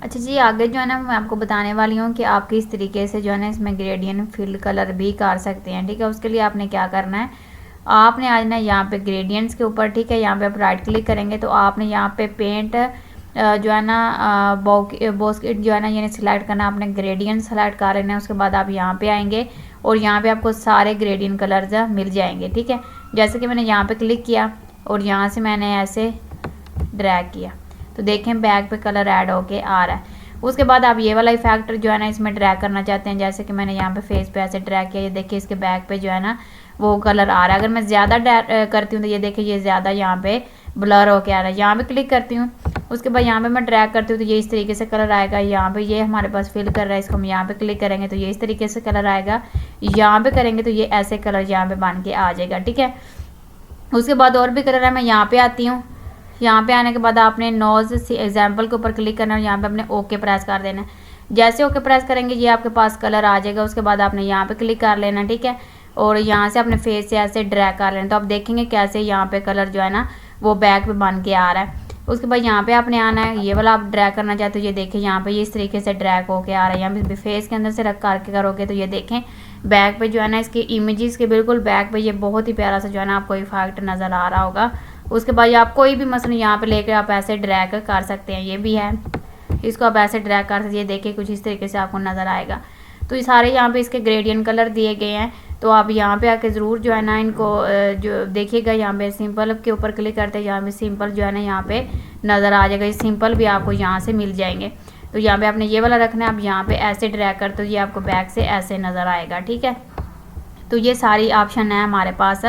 अच्छा जी, आगे जो है ना मैं आपको बताने वाली हूँ कि आप किस तरीके से जो है ना इसमें ग्रेडियंट फिल कलर भी कर सकते हैं, ठीक है। उसके लिए आपने क्या करना है, आपने आज ना यहाँ पे ग्रेडियंट्स के ऊपर, ठीक है, यहाँ पे आप राइट क्लिक करेंगे तो आपने यहाँ पे पेंट जो है ना बॉस्केट जो है ना ये सिलेक्ट करना, आपने ग्रेडियंट सेलेक्ट कर लेना है। उसके बाद आप यहाँ पे आएंगे और यहाँ पे आपको सारे ग्रेडियंट कलर्स मिल जाएंगे, ठीक है। जैसे कि मैंने यहाँ पे क्लिक किया और यहाँ से मैंने ऐसे ड्रैग किया तो देखें बैक पे कलर ऐड होके आ रहा है। उसके बाद आप ये वाला इफेक्ट जो है ना इसमें ड्रैग करना चाहते हैं, जैसे कि मैंने यहाँ पे फेस पे ऐसे ड्रैग किया, ये देखिए इसके बैक पे जो है ना वो कलर आ रहा है। अगर मैं ज़्यादा करती हूँ तो ये देखिए ये ज़्यादा यहाँ पे ब्लर होके आ रहा है। यहाँ पे क्लिक करती हूँ, उसके बाद यहाँ पे मैं ड्रैग करती हूँ तो ये इस तरीके से कलर आएगा। यहाँ पे ये हमारे पास फिल कर रहा है, इसको हम यहाँ पे क्लिक करेंगे तो ये इस तरीके से कलर आएगा। यहाँ पे करेंगे तो ये ऐसे कलर यहाँ पे बन के आ जाएगा, ठीक है। उसके बाद और भी कलर है, मैं यहाँ पे आती हूँ। यहाँ पे आने के बाद आपने नोज़ एग्जाम्पल के ऊपर क्लिक करना है, यहाँ पे अपने ओके प्रेस कर देना है। जैसे ओके प्रेस करेंगे ये आपके पास कलर आ जाएगा। उसके बाद आपने यहाँ पे क्लिक कर लेना, ठीक है, और यहाँ से अपने फेस से ऐसे ड्रैग कर लेना। तो आप देखेंगे कैसे यहाँ पे कलर जो है ना वो बैक पे बन के आ रहा है। उसके बाद यहाँ पे आपने आना है, ये वाला आप ड्रैग करना चाहते हो, ये देखें यहाँ पे ये इस तरीके से ड्रैग होके आ रहा है। यहाँ पे फेस के अंदर से रख करके करोगे तो ये देखें बैक पे जो है ना इसके इमेजेस के बिल्कुल बैक पे ये बहुत ही प्यारा सा जो है ना आपको इफेक्ट नज़र आ रहा होगा। उसके बाद आप कोई भी मसलन यहाँ पे लेकर आप ऐसे ड्रैग कर सकते हैं, ये भी है, इसको आप ऐसे ड्रैग कर सकते हैं। ये देखिए कुछ इस तरीके से आपको नज़र आएगा। तो ये सारे यहाँ पे इसके ग्रेडियंट कलर दिए गए हैं, तो आप यहाँ पे आके ज़रूर जो है ना इनको जो देखिएगा। यहाँ पे सिंपल के ऊपर क्लिक करते हैं, यहाँ पे सिंपल जो है ना यहाँ पे नज़र आ जाएगा। ये सिंपल भी आपको यहाँ से मिल जाएंगे। तो यहाँ पे आपने ये वाला रखना है, आप यहाँ पे ऐसे ड्रैग करते हो ये आपको बैक से ऐसे नज़र आएगा, ठीक है। तो ये सारी ऑप्शन है हमारे पास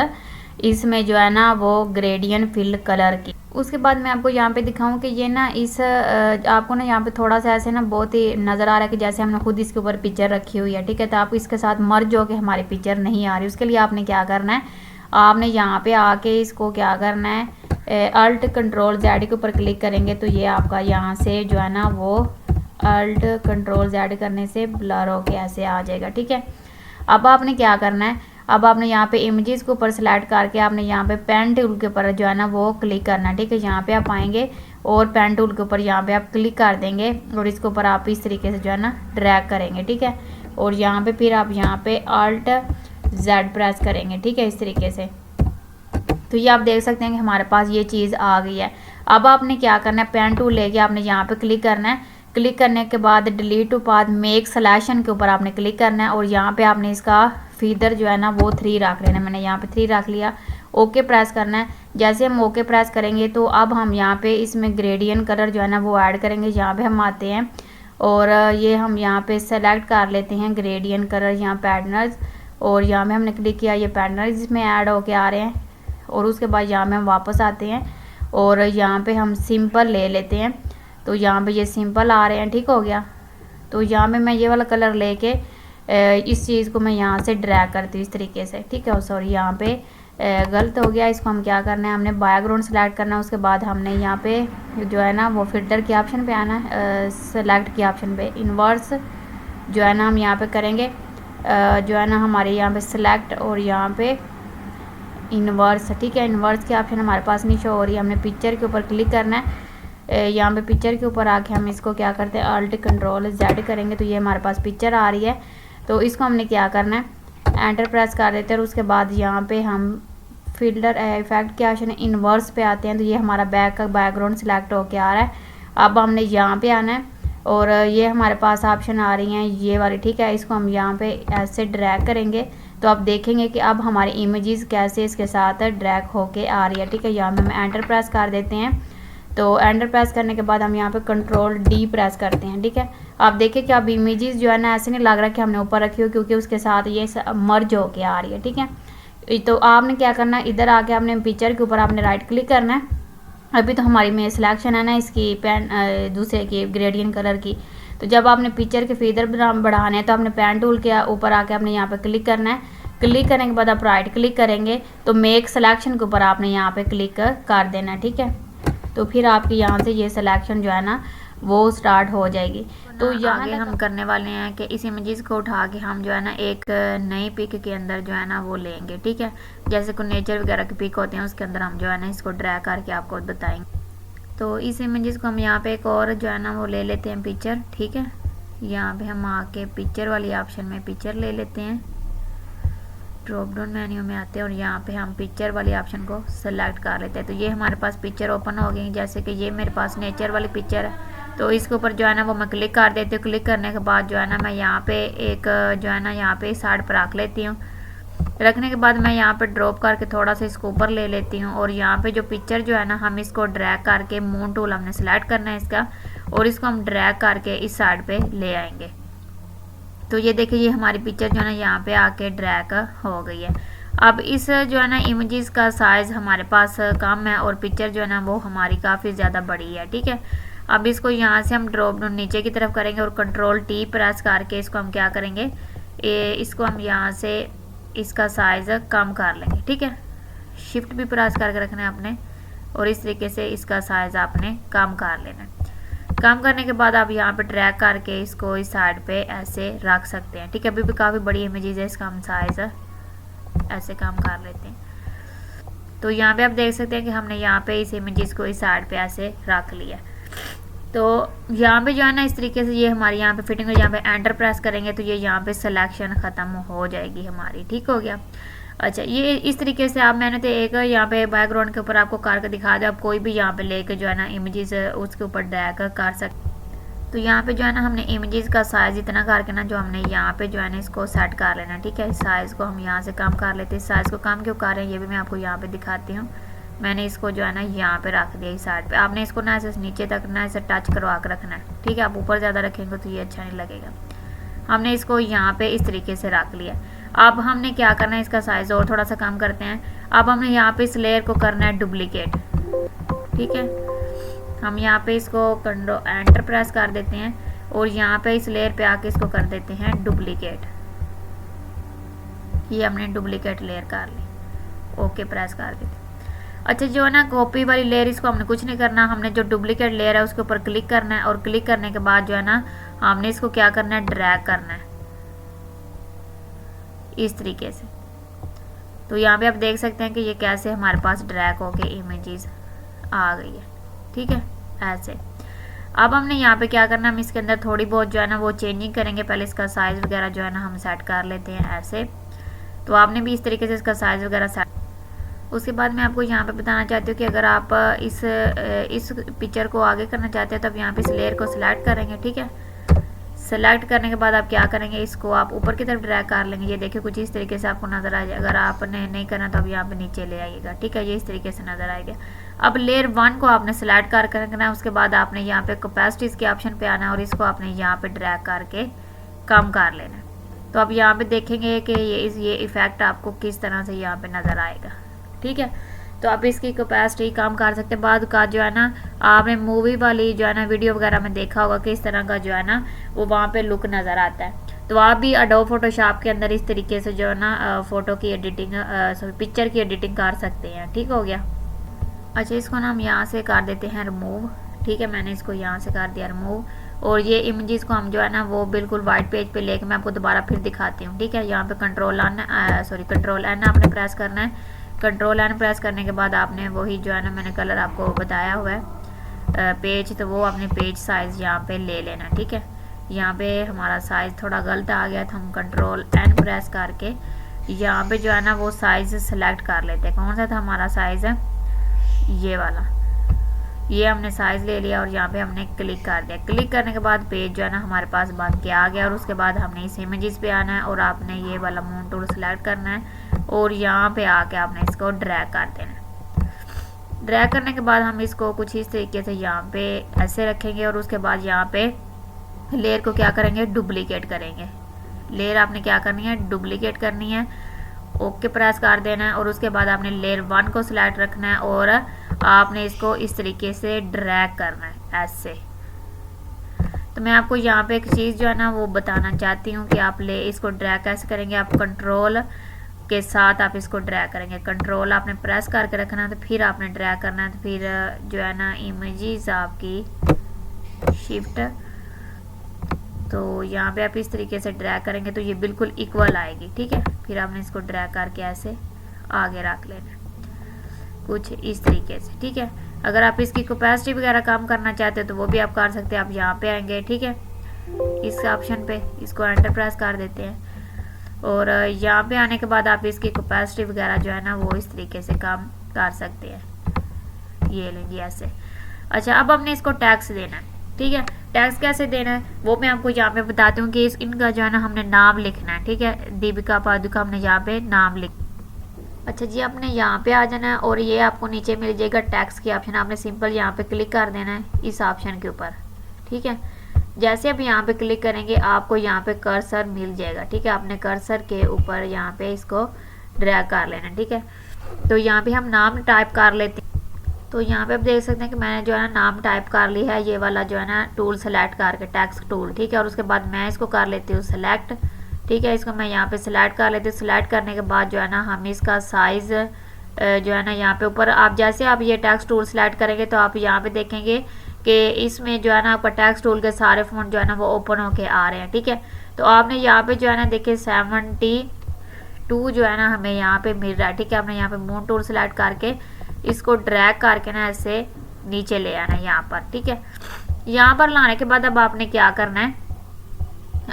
इसमें जो है ना वो ग्रेडियंट फिल कलर की। उसके बाद मैं आपको यहाँ पे दिखाऊं कि ये ना इस आपको ना यहाँ पे थोड़ा सा ऐसे ना बहुत ही नज़र आ रहा है कि जैसे हमने खुद इसके ऊपर पिक्चर रखी हुई है, ठीक है। तो आपको इसके साथ मर्ज हो के हमारी पिक्चर नहीं आ रही। उसके लिए आपने क्या करना है, आपने यहाँ पे आके इसको क्या करना है, अल्ट कंट्रोल जेड के ऊपर क्लिक करेंगे तो ये आपका यहाँ से जो है ना वो अल्ट कंट्रोल जेड करने से ब्लर होके ऐसे आ जाएगा, ठीक है। अब आपने क्या करना है, अब आपने यहाँ पे इमेजेस के ऊपर सेलेक्ट करके आपने यहाँ पे पेन टूल के ऊपर जो है ना वो क्लिक करना है, ठीक है। यहाँ पे आप आएंगे और पेन टूल के ऊपर यहाँ पे आप क्लिक कर देंगे और इसके ऊपर आप इस तरीके से जो है ना ड्रैग करेंगे, ठीक है। और यहाँ पे फिर आप यहाँ पे अल्ट जेड प्रेस करेंगे, ठीक है, इस तरीके से। तो ये आप देख सकते हैं कि हमारे पास ये चीज़ आ गई है। अब आपने क्या करना है, पेन टूल लेके आपने यहाँ पे क्लिक करना है। क्लिक करने के बाद delete to path make selection के ऊपर आपने क्लिक करना है और यहाँ पे आपने इसका फीदर जो है ना वो 3 रख लेना है। मैंने यहाँ पे 3 रख लिया। ओके प्रेस करना है। जैसे हम ओके प्रेस करेंगे तो अब हम यहाँ पे इसमें ग्रेडियंट कलर जो है ना वो ऐड करेंगे। यहाँ पे हम आते हैं और ये हम यहाँ पे सेलेक्ट कर लेते हैं ग्रेडियंट कलर, यहाँ पैटर्नस, और यहाँ पे हमने क्लिक किया, ये पैटर्नस इसमें ऐड होके आ रहे हैं। और उसके बाद यहाँ पे हम वापस आते हैं और यहाँ पे हम सिंपल ले लेते हैं। तो यहाँ पे ये सिंपल आ रहे हैं, ठीक हो गया। तो यहाँ पे मैं ये वाला कलर लेके इस चीज़ को मैं यहाँ से ड्रैग करती हूँ इस तरीके से, ठीक है। सॉरी यहाँ पे गलत हो गया। इसको हम क्या करना है, हमने बैकग्राउंड सेलेक्ट करना है। उसके बाद हमने यहाँ पे जो है ना वो फिल्टर के ऑप्शन पे आना है, सेलेक्ट के ऑप्शन पे इन्वर्स जो है ना हम यहाँ पे करेंगे, जो है ना हमारे यहाँ पे सिलेक्ट और यहाँ पे इन्वर्स, ठीक है। इन्वर्स के ऑप्शन हमारे पास नहीं शो हो रही है। हमने पिक्चर के ऊपर क्लिक करना है। यहाँ पे पिक्चर के ऊपर आके हम इसको क्या करते हैं, अल्ट कंट्रोल जेड करेंगे तो ये हमारे पास पिक्चर आ रही है। तो इसको हमने क्या करना है, एंटर प्रेस कर देते हैं और उसके बाद यहाँ पे हम फिल्टर इफेक्ट के ऑप्शन इन्वर्स पे आते हैं। तो ये हमारा बैक का बैकग्राउंड सिलेक्ट होके आ रहा है। अब हमने यहाँ पे आना है और ये हमारे पास ऑप्शन आ रही हैं ये वाली, ठीक है। इसको हम यहाँ पे ऐसे ड्रैग करेंगे तो आप देखेंगे कि अब हमारी इमेजेस कैसे इसके साथ ड्रैग होके आ रही है, ठीक है। यहाँ पे हम एंटर प्रेस कर देते हैं। तो एंटर प्रेस करने के बाद हम यहाँ पे कंट्रोल डी प्रेस करते हैं, ठीक है। आप देखें कि अब इमेजेस जो है ना ऐसे नहीं लग रहा कि हमने ऊपर रखी हो, क्योंकि उसके साथ ये मर्ज होके आ रही है, ठीक है। तो आपने क्या करना है, इधर आके आपने पिक्चर के ऊपर आपने राइट क्लिक करना है अभी तो हमारी में सिलेक्शन है ना इसकी पेन दूसरे की ग्रेडियंट कलर की। तो जब आपने पिक्चर के फीदर बढ़ाने हैं तो आपने पेन टूल के ऊपर आके आपने यहाँ पे क्लिक करना है। क्लिक करने के बाद आप राइट क्लिक करेंगे तो मेक सिलेक्शन के ऊपर आपने यहाँ पे क्लिक कर देना है, ठीक है। तो फिर आपकी यहाँ से ये सिलेक्शन जो है ना वो स्टार्ट हो जाएगी। तो यहाँ आगे हम करने वाले हैं कि इस इमेजेस को उठा के हम जो है ना एक नई पिक के अंदर जो है ना वो लेंगे, ठीक है। जैसे कोई नेचर वगैरह के पिक होते हैं उसके अंदर हम जो है ना इसको ड्रैग करके आपको बताएंगे। तो इस इमेजेस को हम यहाँ पे एक और जो है ना वो ले लेते हैं पिक्चर, ठीक है। यहाँ पे हम आके पिक्चर वाली ऑप्शन में पिक्चर ले लेते हैं, ड्रॉप डाउन मेन्यू में आते हैं और यहाँ पे हम पिक्चर वाली ऑप्शन को सेलेक्ट कर लेते हैं। तो ये हमारे पास पिक्चर ओपन हो गई। जैसे कि ये मेरे पास नेचर वाली पिक्चर है, तो इसके ऊपर जो है ना वो मैं क्लिक कर देती हूँ। क्लिक करने के बाद जो है ना मैं यहाँ पे एक जो है ना यहाँ पे साइड पर रख लेती हूँ। रखने के बाद मैं यहाँ पे ड्रॉप करके थोड़ा सा इसको ऊपर ले लेती हूँ और यहाँ पे जो पिक्चर जो है ना हम इसको ड्रैग करके मून टूल हमने सेलेक्ट करना है इसका, और इसको हम ड्रैग करके इस साइड पे ले आएंगे। तो ये देखिए ये हमारी पिक्चर जो है ना यहाँ पे आके ड्रैग हो गई है। अब इस जो है ना इमेजेस का साइज़ हमारे पास कम है और पिक्चर जो है ना वो हमारी काफ़ी ज़्यादा बड़ी है, ठीक है। अब इसको यहाँ से हम ड्रॉप डाउन नीचे की तरफ करेंगे और कंट्रोल टी प्रेस करके इसको हम क्या करेंगे, इसको हम यहाँ से इसका साइज़ कम कर लेंगे, ठीक है। शिफ्ट भी प्रेस करके रखना है आपने और इस तरीके से इसका साइज़ आपने कम कर लेना है। कम करने के बाद आप यहाँ पे ड्रैग करके इसको इस साइड पे ऐसे रख सकते हैं, ठीक है। अभी भी काफ़ी बड़ी इमेजेस है, इसका हम साइज़ ऐसे कम कर लेते हैं। तो यहाँ पे आप देख सकते हैं कि हमने यहाँ पे इस इमेजेस को इस साइड पे ऐसे रख लिया। तो यहाँ पे जो है ना इस तरीके से ये हमारी यहाँ पे फिटिंग हो। यहाँ पे एंटर प्रेस करेंगे तो ये यहाँ पे सिलेक्शन ख़त्म हो जाएगी हमारी, ठीक हो गया। अच्छा, ये इस तरीके से आप मैंने तो एक यहाँ पे बैकग्राउंड के ऊपर आपको करके दिखा दो। आप कोई भी यहाँ पे लेके जो है ना इमेजेस उसके ऊपर ड्रैग कर सकते। तो यहाँ पे जो है ना हमने इमेजेस का साइज़ इतना करके ना जो हमने यहाँ पे जो है ना इसको सेट कर लेना, ठीक है। इस साइज़ को हम यहाँ से कम कर लेते हैं। इस साइज़ को कम क्यों कर रहे हैं ये भी मैं आपको यहाँ पे दिखाती हूँ। मैंने इसको जो है ना यहाँ पे रख दिया इस साइड पे। आपने इसको ना ऐसे नीचे तक ना ऐसे टच करवा कर रखना है, ठीक है। आप ऊपर ज़्यादा रखेंगे तो ये अच्छा नहीं लगेगा। हमने इसको यहाँ पे इस तरीके से रख लिया। अब हमने क्या करना है, इसका साइज़ और थोड़ा सा कम करते हैं। अब हमने यहाँ पे इस लेयर को करना है डुप्लीकेट, ठीक है। हम यहाँ पे इसको एंटर प्रेस कर देते हैं और यहाँ पे इस लेयर पे आके इसको कर देते हैं डुप्लीकेट। ये हमने डुप्लीकेट लेयर कर ली, ओके प्रेस कर देते। अच्छा, जो है ना कॉपी वाली लेयर इसको हमने कुछ नहीं करना। हमने जो डुप्लीकेट लेयर है उसके ऊपर क्लिक करना है और क्लिक करने के बाद जो है ना हमने इसको क्या करना है, ड्रैग करना है इस तरीके से। तो यहाँ पे आप देख सकते हैं कि ये कैसे हमारे पास ड्रैग होके इमेजेस आ गई है, ठीक है, ऐसे। अब हमने यहाँ पे क्या करना है, हम इसके अंदर थोड़ी बहुत जो है ना वो चेंजिंग करेंगे। पहले इसका साइज़ वगैरह जो है ना हम सेट कर लेते हैं ऐसे। तो आपने भी इस तरीके से इसका साइज़ वगैरह सेट। उसके बाद मैं आपको यहाँ पे बताना चाहती हूँ कि अगर आप इस पिक्चर को आगे करना चाहते हैं तो आप यहाँ पे इस लेयर को सिलेक्ट करेंगे, ठीक है। सेलेक्ट करने के बाद आप क्या करेंगे, इसको आप ऊपर की तरफ ड्रैग कर लेंगे। ये देखिए कुछ इस तरीके से आपको नज़र आ जाए। अगर आपने नहीं करना तो आप यहाँ पे नीचे ले आइएगा, ठीक है। ये इस तरीके से नज़र आएगा। अब लेयर 1 को आपने सेलेक्ट कर रखना है। उसके बाद आपने यहाँ पे कैपेसिटीज़ के ऑप्शन पे आना है और इसको आपने यहाँ पे ड्रैग करके कम कर लेना है। तो अब यहाँ पे देखेंगे कि ये इफ़ेक्ट आपको किस तरह से यहाँ पे नज़र आएगा, ठीक है। तो आप इसकी कैपेसिटी कम कर सकते हैं। बाद का जो है ना आपने मूवी वाली जो है ना वीडियो वगैरह में देखा होगा कि इस तरह का जो है ना वो वहाँ पे लुक नज़र आता है। तो आप भी एडोब फोटोशॉप के अंदर इस तरीके से जो है ना फ़ोटो की एडिटिंग पिक्चर की एडिटिंग कर सकते हैं, ठीक हो गया। अच्छा, इसको ना हम यहाँ से कर देते हैं रिमूव, ठीक है। मैंने इसको यहाँ से कर दिया रिमूव और ये इमेजेस को हम जो है ना वो बिल्कुल वाइट पेज पे लेके मैं आपको दोबारा फिर दिखाती हूँ, ठीक है। यहाँ पे कंट्रोल एन आपने प्रेस करना है। कंट्रोल एन प्रेस करने के बाद आपने वही जो है ना मैंने कलर आपको बताया हुआ है पेज, तो वो अपने पेज साइज़ यहाँ पे ले लेना, ठीक है। यहाँ पे हमारा साइज़ थोड़ा गलत आ गया था। हम कंट्रोल एन प्रेस करके यहाँ पे जो है ना वो साइज़ सेलेक्ट कर लेते हैं। कौन सा था हमारा साइज़ है, ये वाला। ये हमने साइज़ ले लिया और यहाँ पे हमने क्लिक कर दिया। क्लिक करने के बाद पेज जो है ना हमारे पास बन के आ गया और उसके बाद हमने इस इमेजेस पे आना है और आपने ये वाला मून टूल सेलेक्ट करना है और यहाँ पे आके आपने इसको ड्रैग कर देना है। ड्रैग करने के बाद हम इसको कुछ इस तरीके से यहाँ पे ऐसे रखेंगे और उसके बाद यहाँ पे लेयर को क्या करेंगे, डुप्लीकेट करेंगे। लेयर आपने क्या करनी है, डुप्लीकेट करनी है, ओके प्रेस कर देना है और उसके बाद आपने लेयर 1 को सिलेक्ट रखना है और आपने इसको इस तरीके से ड्रैग करना है ऐसे। तो मैं आपको यहाँ पे एक चीज़ जो है ना वो बताना चाहती हूँ कि आप इसको ड्रैग कैसे करेंगे। आप कंट्रोल के साथ आप इसको ड्रैग करेंगे, कंट्रोल आपने प्रेस करके रखना है, तो फिर आपने ड्रैग करना है। तो फिर जो है ना इमेजेस आपकी शिफ्ट, तो यहाँ पे आप इस तरीके से ड्रैग करेंगे तो ये बिल्कुल इक्वल आएगी, ठीक है। फिर आपने इसको ड्रैग करके ऐसे आगे रख लेना कुछ इस तरीके से, ठीक है। अगर आप इसकी कैपेसिटी वगैरह कम करना चाहते हो तो वो भी आप कर सकते हैं। आप यहाँ पे आएंगे, ठीक है, इस ऑप्शन पे इसको एंटर प्रेस कर देते हैं और यहाँ पे आने के बाद आप इसकी कैपेसिटी वगैरह जो है ना वो इस तरीके से कम कर सकते हैं। ये लेंगे ऐसे। अच्छा, अब हमने इसको टैक्स देना है, ठीक है। टैक्स कैसे देना है वो मैं आपको यहाँ पे बताती हूँ कि इनका जो है ना हमने नाम लिखना है, ठीक है। दीपिका पादुका हमने यहाँ पे नाम लिख। अच्छा जी, आपने यहाँ पे आ जाना है और ये आपको नीचे मिल जाएगा टैक्स की ऑप्शन। आपने सिंपल यहाँ पे क्लिक कर देना है इस ऑप्शन के ऊपर, ठीक है। जैसे आप यहाँ पे क्लिक करेंगे आपको यहाँ पे कर्सर मिल जाएगा, ठीक है। आपने कर्सर के ऊपर यहाँ पे इसको ड्रैग कर लेना, ठीक है। तो यहाँ पे हम नाम टाइप कर लेते हैं। तो यहाँ पे आप देख सकते हैं कि मैंने जो है ना नाम टाइप कर लिया है, ये वाला जो है ना टूल सेलेक्ट करके टैक्स टूल, ठीक है। और उसके बाद मैं इसको कर लेती हूँ सेलेक्ट, ठीक है। इसको मैं यहाँ पे सिलेक्ट कर लेती हूँ। सिलेक्ट करने के बाद जो है ना हम इसका साइज़ जो है ना यहाँ पे ऊपर आप जैसे आप ये टैक्स टूल सेलेक्ट करेंगे तो आप यहाँ पे देखेंगे कि इसमें जो है ना आपका टैक्स टूल के सारे फ़ॉन्ट जो है ना वो ओपन होके आ रहे हैं, ठीक है। तो आपने यहाँ पे जो है ना देखिए 72 जो है ना हमें यहाँ पे मिल रहा है, ठीक है। आपने यहाँ पे मूव टूल सेलेक्ट करके इसको ड्रैग करके ना ऐसे नीचे ले आना है यहाँ पर, ठीक है। यहाँ पर लाने के बाद अब आपने क्या करना है,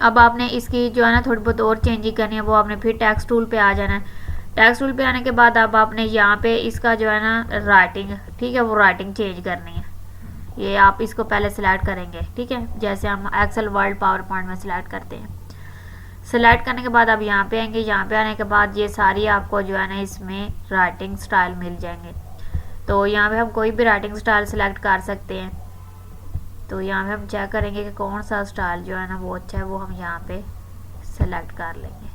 अब आपने इसकी जो है ना थोड़ी बहुत और चेंजिंग करनी है। वो आपने फिर टैक्स टूल पे आ जाना है। टैक्स टूल पे आने के बाद अब आपने यहाँ पे इसका जो है ना राइटिंग, ठीक है, वो राइटिंग चेंज करनी है। ये आप इसको पहले सिलेक्ट करेंगे, ठीक है, जैसे हम एक्सेल वर्ड पावर पॉइंट में सिलेक्ट करते हैं। सिलेक्ट करने के बाद अब यहाँ पे आएंगे। यहाँ पे आने के बाद ये सारी आपको जो है ना इसमें राइटिंग स्टाइल मिल जाएंगे। तो यहाँ पे हम कोई भी राइटिंग स्टाइल सिलेक्ट कर सकते हैं। तो यहाँ पे हम चेक करेंगे कि कौन सा स्टाइल जो है ना वो अच्छा है, वो हम यहाँ पे सेलेक्ट कर लेंगे।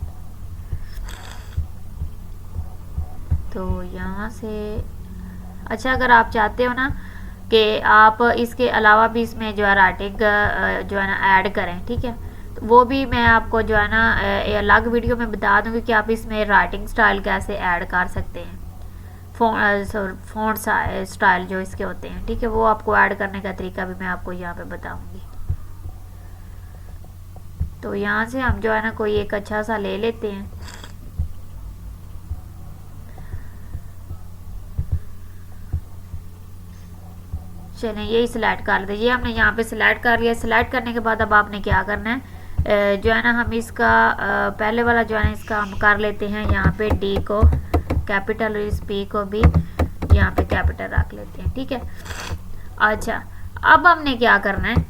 तो यहाँ से अच्छा, अगर आप चाहते हो ना कि आप इसके अलावा भी इसमें जो है राइटिंग जो है ना ऐड करें, ठीक है, तो वो भी मैं आपको जो है ना अलग वीडियो में बता दूँगी कि आप इसमें राइटिंग स्टाइल कैसे ऐड कर सकते हैं। फ़ॉन्ट स्टाइल जो इसके होते हैं, ठीक है, वो आपको ऐड करने का तरीका भी मैं आपको यहाँ पे बताऊंगी। तो यहाँ से हम जो है ना कोई एक अच्छा सा ले लेते हैं। चलें, यही सिलेक्ट कर लेते हैं। ये हमने यहाँ पे सिलेक्ट कर लिया। सिलेक्ट करने के बाद अब आपने क्या करना है, जो है ना हम इसका पहले वाला जो है ना इसका हम कर लेते हैं यहाँ पे डी को कैपिटल और इस पी को भी यहाँ पे कैपिटल रख लेते हैं, ठीक है। अच्छा, अब हमने क्या करना है,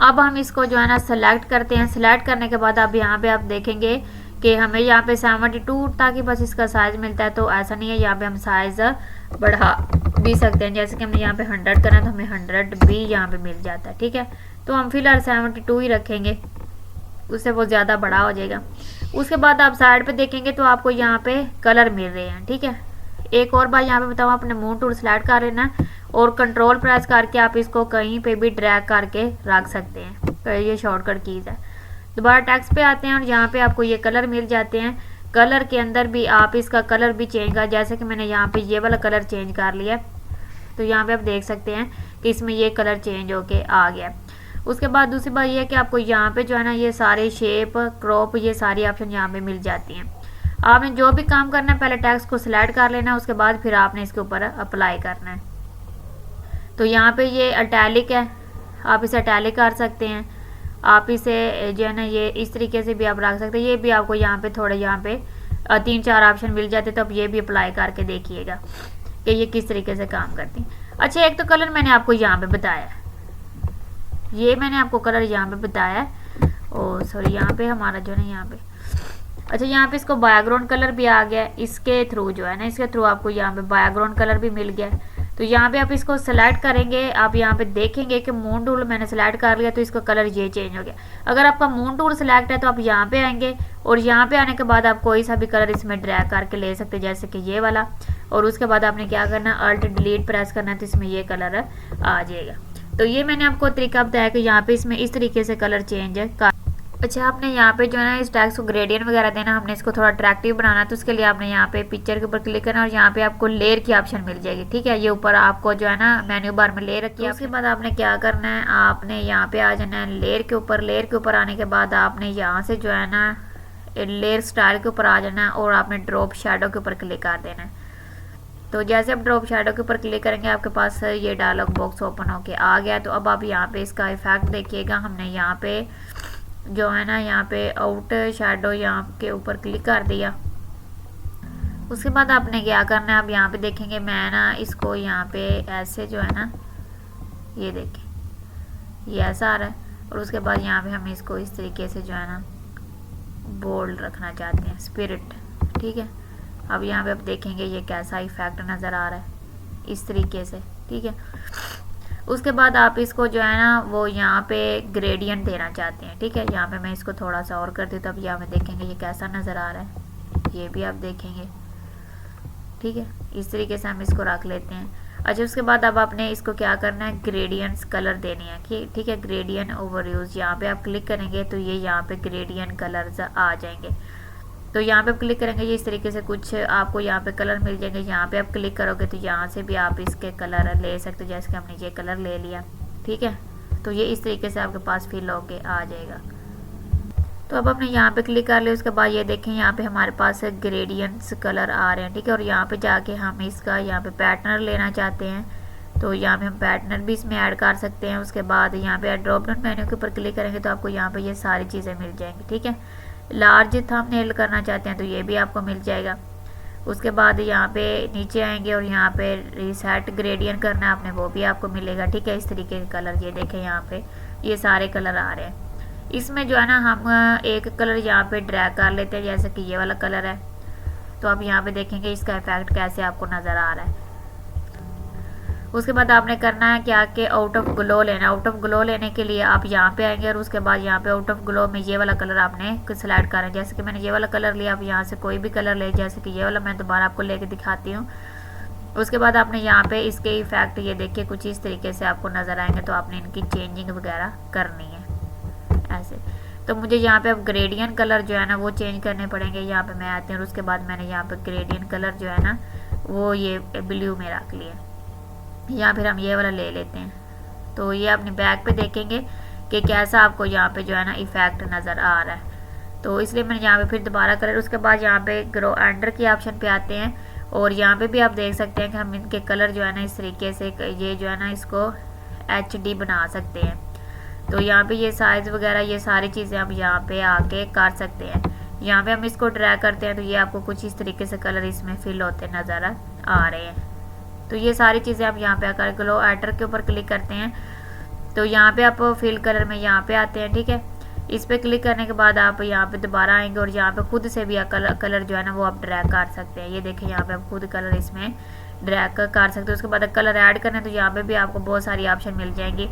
अब हम इसको जो है ना सेलेक्ट करते हैं। सेलेक्ट करने के बाद अब यहाँ पे आप देखेंगे कि हमें यहाँ पे 72 ताकि बस इसका साइज मिलता है। तो ऐसा नहीं है, यहाँ पे हम साइज बढ़ा भी सकते हैं। जैसे कि हमने यहाँ पे 100 करना है तो हमें 100 भी यहाँ पे मिल जाता है, ठीक है। तो हम फिलहाल 72 ही रखेंगे, उससे वो ज़्यादा बड़ा हो जाएगा। उसके बाद आप साइड पे देखेंगे तो आपको यहाँ पे कलर मिल रहे हैं, ठीक है। एक और बार यहाँ पे बताऊँ, अपने मूव टूल सेलेक्ट कर लेना और कंट्रोल प्रेस करके आप इसको कहीं पे भी ड्रैग करके रख सकते हैं। तो ये शॉर्टकट कीज़ है। दोबारा टेक्स्ट पे आते हैं और यहाँ पे आपको ये कलर मिल जाते हैं। कलर के अंदर भी आप इसका कलर भी चेंज कर, जैसे कि मैंने यहाँ पे ये वाला कलर चेंज कर लिया। तो यहाँ पे आप देख सकते हैं कि इसमें ये कलर चेंज होके आ गया। उसके बाद दूसरी बात ये है कि आपको यहाँ पे जो है ना ये सारे शेप, क्रॉप, ये सारी ऑप्शन यहाँ पे मिल जाती हैं। आपने जो भी काम करना है पहले टेक्स्ट को सिलेक्ट कर लेना है, उसके बाद फिर आपने इसके ऊपर अप्लाई करना है। तो यहाँ पे ये अटैलिक है, आप इसे अटैलिक कर सकते हैं। आप इसे जो है ना ये इस तरीके से भी आप रख सकते हैं। ये भी आपको यहाँ पे थोड़े यहाँ पे 3-4 ऑप्शन मिल जाते, तो आप ये भी अप्लाई करके देखिएगा कि ये किस तरीके से काम करती हैं। अच्छा, एक तो कलर मैंने आपको यहाँ पे बताया, ये मैंने आपको कलर यहाँ पे बताया है। और सॉरी, यहाँ पे हमारा जो है ना यहाँ पे, अच्छा यहाँ पे इसको बैकग्राउंड कलर भी आ गया। इसके थ्रू जो है ना, इसके थ्रू आपको यहाँ पे बैकग्राउंड कलर भी मिल गया। तो यहाँ पे आप इसको सेलेक्ट करेंगे, आप यहाँ पे देखेंगे कि मून टूल मैंने सेलेक्ट कर लिया तो इसका कलर ये चेंज हो गया। अगर आपका मून टूल सेलेक्ट है तो आप यहाँ पे आएंगे और यहाँ पे आने के बाद आप कोई सा भी कलर इसमें ड्रैग करके ले सकते हैं, जैसे कि ये वाला। और उसके बाद आपने क्या करना है, अल्ट डिलीट प्रेस करना है तो इसमें ये कलर आ जाएगा। तो ये मैंने आपको तरीका बताया कि यहाँ पे इसमें इस तरीके से कलर चेंज कर। अच्छा, आपने यहाँ पे जो है ना इस टैक्स को ग्रेडियंट वगैरह देना, हमने इसको थोड़ा अट्रैक्टिव बनाना, तो उसके लिए आपने यहाँ पे पिक्चर के ऊपर क्लिक करना और यहाँ पे आपको लेयर की ऑप्शन मिल जाएगी। ठीक है, ये ऊपर आपको जो है ना मेन्यू बार में लेयर रखी है। उसके बाद आपने क्या करना है, आपने यहाँ पे आ जाना है लेयर के ऊपर। लेयर के ऊपर आने के बाद आपने यहाँ से जो है ना लेयर स्टाइल के ऊपर आ जाना है और आपने ड्रॉप शेडो के ऊपर क्लिक कर देना है। तो जैसे आप ड्रॉप शेडो के ऊपर क्लिक करेंगे आपके पास ये डायलॉग बॉक्स ओपन होके आ गया। तो अब आप यहाँ पे इसका इफेक्ट देखिएगा, हमने यहाँ पे जो है ना यहाँ पे आउट शेडो यहाँ के ऊपर क्लिक कर दिया। उसके बाद आपने क्या करना है, अब यहाँ पे देखेंगे मैं ना इसको यहाँ पे ऐसे जो है ना ये देखें ये ऐसा आ रहा है। और उसके बाद यहाँ पे हम इसको इस तरीके से जो है ना बोल्ड रखना चाहते हैं, स्पिरिट। ठीक है, अब यहाँ पे आप देखेंगे ये कैसा इफेक्ट नज़र आ रहा है इस तरीके से। ठीक है, उसके बाद आप इसको जो है ना वो यहाँ पे ग्रेडियंट देना चाहते हैं। ठीक है, यहाँ पे मैं इसको थोड़ा सा और कर दी तो अब यहाँ पे देखेंगे ये कैसा नज़र आ रहा है, ये भी आप देखेंगे। ठीक है, इस तरीके से हम इसको रख लेते हैं। अच्छा, उसके बाद अब आपने इसको क्या करना है, ग्रेडियंट्स कलर देने हैं कि ठीक है, ग्रेडियंट ओवरव्यूज यहाँ पे आप क्लिक करेंगे तो ये यहाँ पे ग्रेडियंट कलर्स आ जाएंगे। तो यहाँ पे आप क्लिक करेंगे, ये इस तरीके से कुछ आपको यहाँ पे कलर मिल जाएंगे। यहाँ पे आप क्लिक करोगे तो यहाँ से भी आप इसके कलर ले सकते हो, जैसे कि हमने ये कलर ले लिया। ठीक है, तो ये इस तरीके से आपके पास फिल होके आ जाएगा। तो अब आपने यहाँ पे क्लिक कर लिया, उसके बाद ये देखें यहाँ पे हमारे पास ग्रेडियंट्स कलर आ रहे हैं। ठीक है, और यहाँ पे जाके हम इसका यहाँ पे पैटर्न लेना चाहते हैं तो यहाँ पे हम पैटर्न भी इसमें ऐड कर सकते हैं। उसके बाद यहाँ पे ड्रॉप डाउन मेन्यू के ऊपर क्लिक करेंगे तो आपको यहाँ पे ये सारी चीज़ें मिल जाएंगी। ठीक है, लार्ज थंबनेल करना चाहते हैं तो ये भी आपको मिल जाएगा। उसके बाद यहाँ पे नीचे आएंगे और यहाँ पे रिसेट ग्रेडियंट करना है आपने, वो भी आपको मिलेगा। ठीक है, इस तरीके के कलर ये देखें यहाँ पे ये सारे कलर आ रहे हैं। इसमें जो है ना हम एक कलर यहाँ पे ड्रैग कर लेते हैं, जैसे कि ये वाला कलर है। तो आप यहाँ पे देखेंगे इसका इफेक्ट कैसे आपको नज़र आ रहा है। उसके बाद आपने करना है क्या कि आउट ऑफ ग्लो लेना। आउट ऑफ ग्लो लेने के लिए आप यहाँ पे आएंगे और उसके बाद यहाँ पे आउट ऑफ ग्लो में ये वाला कलर आपने सेलेक्ट करना है। जैसे कि मैंने ये वाला कलर लिया, आप यहाँ से कोई भी कलर ले, जैसे कि ये वाला मैं दोबारा आपको लेके दिखाती हूँ। उसके बाद आपने यहाँ पे इसके इफेक्ट ये देखिए कुछ इस तरीके से आपको नज़र आएंगे। तो आपने इनकी चेंजिंग वगैरह करनी है ऐसे। तो मुझे यहाँ पे अब ग्रेडियंट कलर जो है ना वो चेंज करने पड़ेंगे। यहाँ पे मैं आती हूँ और उसके बाद मैंने यहाँ पे ग्रेडियंट कलर जो है ना वो ये ब्लू में रख लिया, या फिर हम ये वाला ले लेते हैं। तो ये अपने बैक पे देखेंगे कि कैसा आपको यहाँ पे जो है ना इफेक्ट नज़र आ रहा है। तो इसलिए मैंने यहाँ पे फिर दोबारा कलर, उसके बाद यहाँ पे ग्रो अंडर की ऑप्शन पे आते हैं और यहाँ पे भी आप देख सकते हैं कि हम इनके कलर जो है ना इस तरीके से ये जो है ना इसको HD बना सकते हैं। तो यहाँ पे ये साइज़ वगैरह ये सारी चीज़ें हम यहाँ पे आके कर सकते हैं। यहाँ पे हम इसको ड्रैग करते हैं तो ये आपको कुछ इस तरीके से कलर इसमें फिल होते नज़र आ रहे हैं। तो ये सारी चीज़ें आप यहाँ पे आकर ग्लो एटर के ऊपर क्लिक करते हैं तो यहाँ पे आप फिल कलर में यहाँ पे आते हैं। ठीक है, इस पे क्लिक करने के बाद आप यहाँ पे दोबारा आएंगे और यहाँ पे खुद से भी कलर जो है ना वो आप ड्रैग कर सकते हैं। ये देखिए यहाँ पे आप खुद कलर इसमें ड्रैग कर सकते हैं। उसके बाद कलर ऐड करना है तो यहाँ पे भी आपको बहुत सारी ऑप्शन मिल जाएंगी।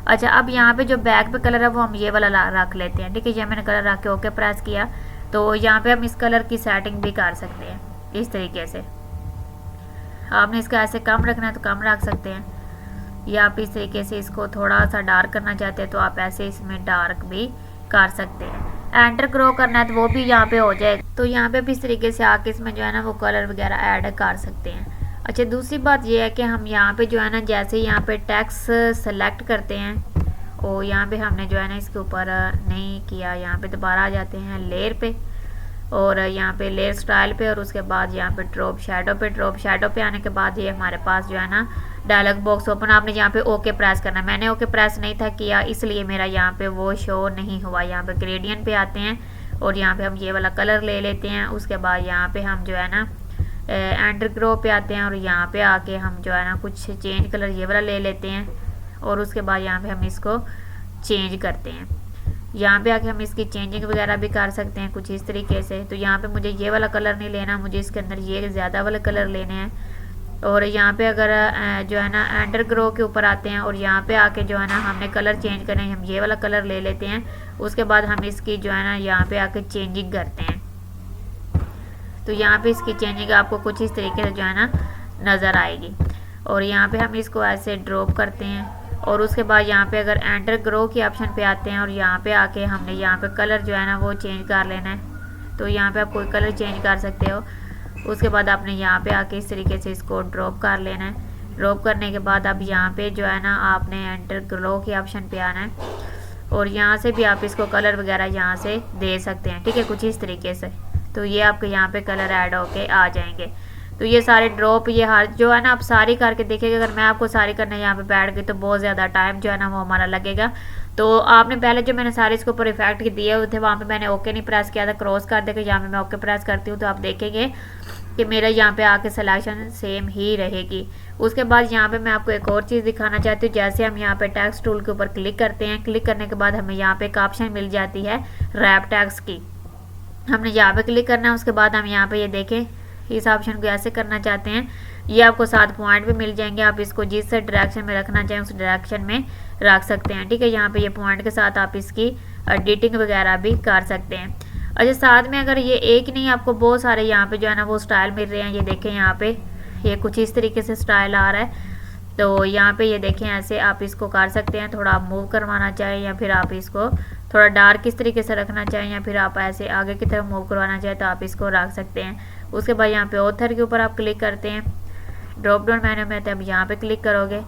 अच्छा, अब यहाँ पे जो बैक पे कलर है वो हम ये वाला रख लेते हैं। ठीक है, ये मैंने कलर रख के ओके प्रेस किया तो यहाँ पे हम इस कलर की सेटिंग भी कर सकते हैं इस तरीके से। आपने इसका ऐसे कम रखना है तो कम रख सकते हैं, या आप इस तरीके से इसको थोड़ा सा डार्क करना चाहते हैं तो आप ऐसे इसमें डार्क भी कर सकते हैं। एंटर ग्रो करना है तो वो भी यहाँ पे हो जाएगा। तो यहाँ पे भी इस तरीके से आके इसमें जो है ना वो कलर वगैरह ऐड कर सकते हैं। अच्छा, दूसरी बात ये है कि हम यहाँ पे जो है ना जैसे यहाँ पे टेक्स्ट सेलेक्ट करते हैं और यहाँ पे हमने जो है ना इसके ऊपर नहीं किया, यहाँ पे दोबारा आ जाते हैं लेयर पे और यहाँ पे लेयर स्टाइल पे और उसके बाद यहाँ पे ड्रॉप शेडो पे। ड्रॉप शेडो पे आने के बाद ये हमारे पास जो है ना डायलॉग बॉक्स ओपन, आपने यहाँ पे ओके प्रेस करना है। मैंने ओके प्रेस नहीं था किया इसलिए मेरा यहाँ पे वो शो नहीं हुआ। यहाँ पे ग्रेडियंट पे आते हैं और यहाँ पे हम ये वाला कलर ले लेते हैं। उसके बाद यहाँ पे हम जो है ना एंटर ग्रो पे आते हैं और यहाँ पे आके हम जो है ना कुछ चेंज कलर ये वाला ले लेते हैं और उसके बाद यहाँ पे हम इसको चेंज करते हैं। यहाँ पे आके हम इसकी चेंजिंग वगैरह भी कर सकते हैं कुछ इस तरीके से। तो यहाँ पे मुझे ये वाला कलर नहीं लेना, मुझे इसके अंदर ये ज़्यादा वाले कलर लेने हैं। और यहाँ पे अगर जो है ना अंडर ग्रो के ऊपर आते हैं और यहाँ पे आके जो है ना हमने कलर चेंज करना है, हम ये वाला कलर ले लेते हैं। उसके बाद हम इसकी जो है ना यहाँ पे आके चेंजिंग करते हैं। तो यहाँ पे इसकी चेंजिंग आपको कुछ इस तरीके से जो है ना नज़र आएगी। और यहाँ पे हम इसको ऐसे ड्रॉप करते हैं और उसके बाद यहाँ पे अगर एंटर ग्रो के ऑप्शन पे आते हैं और यहाँ पे आके हमने यहाँ पे कलर जो है ना वो चेंज कर लेना है। तो यहाँ पे आप कोई कलर चेंज कर सकते हो। उसके बाद आपने यहाँ पे आके इस तरीके से इसको ड्रॉप कर लेना है। ड्रॉप करने के बाद अब यहाँ पे जो है ना आपने एंटर ग्लो के ऑप्शन पे आना है और यहाँ से भी आप इसको कलर वगैरह यहाँ से दे सकते हैं, ठीक है, कुछ इस तरीके से। तो ये आपके यहाँ पे कलर ऐड होके आ जाएंगे। तो ये सारे ड्रॉप ये हर जो है ना आप सारी करके देखिएगा। अगर मैं आपको सारी करने यहाँ पे बैठ गई तो बहुत ज़्यादा टाइम जो है ना वो हमारा लगेगा। तो आपने पहले जो मैंने सारे इसके ऊपर इफेक्ट दिए हुए थे वहाँ पे मैंने ओके नहीं प्रेस किया था, क्रॉस कर देकर यहाँ पे मैं ओके प्रेस करती हूँ तो आप देखेंगे कि मेरा यहाँ पे आके सिलेक्शन सेम ही रहेगी। उसके बाद यहाँ पे मैं आपको एक और चीज़ दिखाना चाहती हूँ। जैसे हम यहाँ पे टेक्स्ट टूल के ऊपर क्लिक करते हैं, क्लिक करने के बाद हमें यहाँ पे एक ऑप्शन मिल जाती है रैप टैग्स की। हमने यहाँ पे क्लिक करना है। उसके बाद हम यहाँ पे ये देखें इस ऑप्शन को ऐसे करना चाहते हैं, ये आपको 7 पॉइंट भी मिल जाएंगे। आप इसको जिस डायरेक्शन में रखना चाहें उस डायरेक्शन में रख सकते हैं, ठीक है। यहाँ पे ये पॉइंट के साथ आप इसकी एडिटिंग वगैरह भी कर सकते हैं। अच्छा, साथ में अगर ये एक नहीं आपको बहुत सारे यहाँ पे जो है ना वो स्टाइल मिल रहे हैं। ये देखें यहाँ पे ये कुछ इस तरीके से स्टाइल आ रहा है। तो यहाँ पे ये देखें ऐसे आप इसको कर सकते हैं। थोड़ा आप मूव करवाना चाहें या फिर आप इसको थोड़ा डार्क इस तरीके से रखना चाहें या फिर आप ऐसे आगे की तरफ मूव करवाना चाहें तो आप इसको रख सकते हैं। उसके बाद यहाँ पे ऑथर के ऊपर आप क्लिक करते हैं, ड्रॉप डाउन मेन्यू में अब यहाँ पे क्लिक करोगे।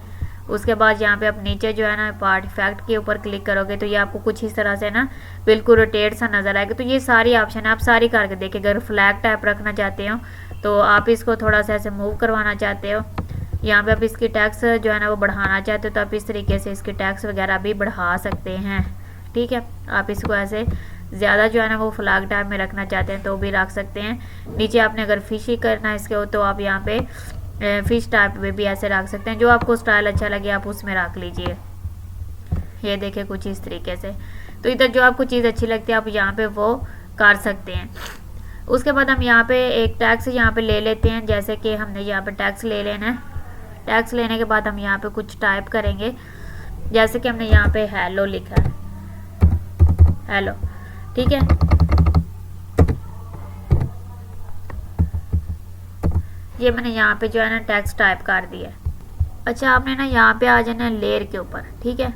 उसके बाद यहाँ पे आप नीचे जो है ना पार्ट इफेक्ट के ऊपर क्लिक करोगे तो ये आपको कुछ इस तरह से ना बिल्कुल रोटेट सा नजर आएगा। तो ये सारी ऑप्शन आप सारी करके देखिए। अगर फ्लैग टाइप रखना चाहते हो तो आप इसको थोड़ा सा ऐसे मूव करवाना चाहते हो, यहाँ पे आप इसकी टैक्स जो है ना वो बढ़ाना चाहते हो तो आप इस तरीके से इसकी टैक्स वगैरह भी बढ़ा सकते हैं, ठीक है। आप इसको ऐसे ज़्यादा जो है ना वो फ्लैग टाइप में रखना चाहते हैं तो भी रख सकते हैं। नीचे आपने अगर फिश ही करना है इसके हो तो आप यहाँ पे फिश टाइप में भी ऐसे रख सकते हैं। जो आपको स्टाइल अच्छा लगे आप उसमें रख लीजिए। ये देखिए कुछ इस तरीके से। तो इधर जो आपको चीज़ अच्छी लगती है आप यहाँ पे वो कर सकते हैं। उसके बाद हम यहाँ पे एक टैक्स यहाँ पे ले लेते हैं। जैसे कि हमने यहाँ पे टैक्स ले लेना है। टैक्स लेने के बाद हम यहाँ पे कुछ टाइप करेंगे। जैसे कि हमने यहाँ पे हेलो लिखा है, हेलो, ठीक है। ये मैंने यहाँ पे जो है ना टेक्स्ट टाइप कर दिया। अच्छा, आपने ना यहाँ पे आ जाना है लेयर के ऊपर, ठीक है।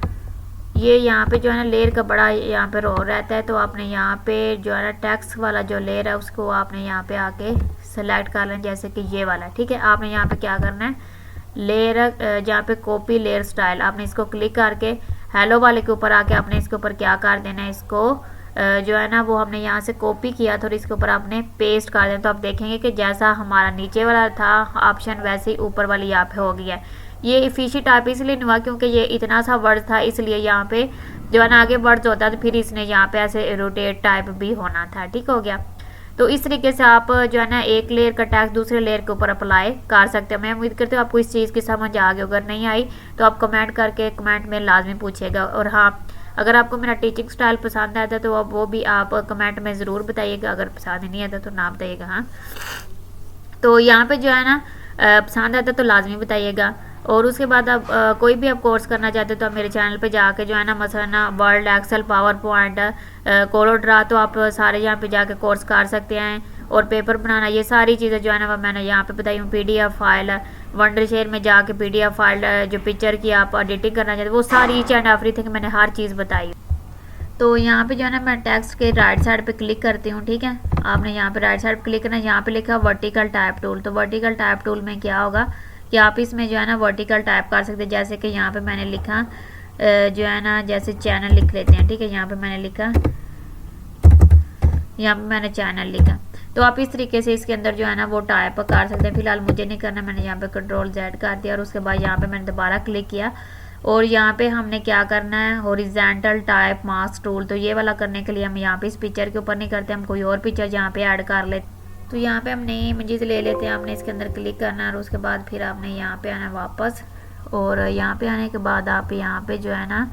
ये यहाँ पे जो है ना लेयर का बड़ा यहाँ पे रो रहता है तो आपने यहाँ पे जो है ना टेक्स्ट वाला जो लेयर है उसको आपने यहाँ पे आके सेलेक्ट कर लेना, जैसे कि ये वाला, ठीक है। आपने यहाँ पे क्या करना है, लेयर जहाँ पे कॉपी लेयर स्टाइल आपने इसको क्लिक करके हेलो वाले के ऊपर आके आपने इसके ऊपर क्या कर देना है, इसको जो है ना वो हमने यहाँ से कॉपी किया था और इसके ऊपर आपने पेस्ट कर देना। तो आप देखेंगे कि जैसा हमारा नीचे वाला था ऑप्शन वैसे ही ऊपर वाली यहाँ पे हो गया है। ये फिशी टाइप इसलिए नहीं हुआ क्योंकि ये इतना सा वर्ड था, इसलिए यहाँ पे जो है ना आगे वर्ड्स होता है तो फिर इसने यहाँ पे ऐसे रोटेट टाइप भी होना था, ठीक हो गया। तो इस तरीके से आप जो है ना एक लेयर का टैक्स दूसरे लेयर के ऊपर अप्लाई कर सकते हैं। मैं उम्मीद करती हूँ आपको इस चीज़ की समझ आ गई। अगर नहीं आई तो आप कमेंट करके कमेंट में लाजमी पूछिएगा। और हाँ, अगर आपको मेरा टीचिंग स्टाइल पसंद आता है तो अब वो भी आप कमेंट में ज़रूर बताइएगा। अगर पसंद नहीं आता तो ना बताइएगा। हाँ, तो यहाँ पे जो है ना पसंद आता तो लाजमी बताइएगा। और उसके बाद आप कोई भी आप कोर्स करना चाहते हो तो आप मेरे चैनल पे जाके जो है ना मसलन वर्ड, एक्सेल, पावर पॉइंट, कोलोड्रा, तो आप सारे यहाँ पे जाके कोर्स कर सकते हैं। और पेपर बनाना, ये सारी चीज़ें जो है ना मैंने यहाँ पे बताई हूँ। PDF फाइल, वंडर शेयर में जाके PDF फाइल जो पिक्चर की आप एडिटिंग करना चाहते हो वो सारी ईच एंड एवरीथिंग मैंने हर चीज़ बताई। तो यहाँ पे जो है ना मैं टेक्स्ट के राइट साइड पे क्लिक करती हूँ, ठीक है। आपने यहाँ पे राइट साइड पे क्लिक करना है। यहाँ पे लिखा वर्टिकल टाइप टूल। तो वर्टिकल टाइप टूल में क्या होगा कि आप इसमें जो है ना वर्टिकल टाइप कर सकते हैं। जैसे कि यहाँ पे मैंने लिखा जो है ना, जैसे चैनल लिख लेते हैं, ठीक है। यहाँ पे मैंने लिखा, यहाँ पे मैंने चैनल लिखा। तो आप इस तरीके से इसके अंदर जो है ना वो टाइप कर सकते हैं। फिलहाल मुझे नहीं करना, मैंने यहाँ पे Ctrl+Z कर दिया और उसके बाद यहाँ पे मैंने दोबारा क्लिक किया और यहाँ पे हमने क्या करना है, हॉरिजॉन्टल टाइप मास्क टूल। तो ये वाला करने के लिए हम यहाँ पे इस पिक्चर के ऊपर नहीं करते, हम कोई और पिक्चर यहाँ पे ऐड कर लेते। तो यहाँ पे हम नई इमेजेस ले लेते हैं। आपने इसके अंदर क्लिक करना है और उसके बाद फिर आपने यहाँ पे आना है वापस। और यहाँ पे आने के बाद आप यहाँ पे जो है ना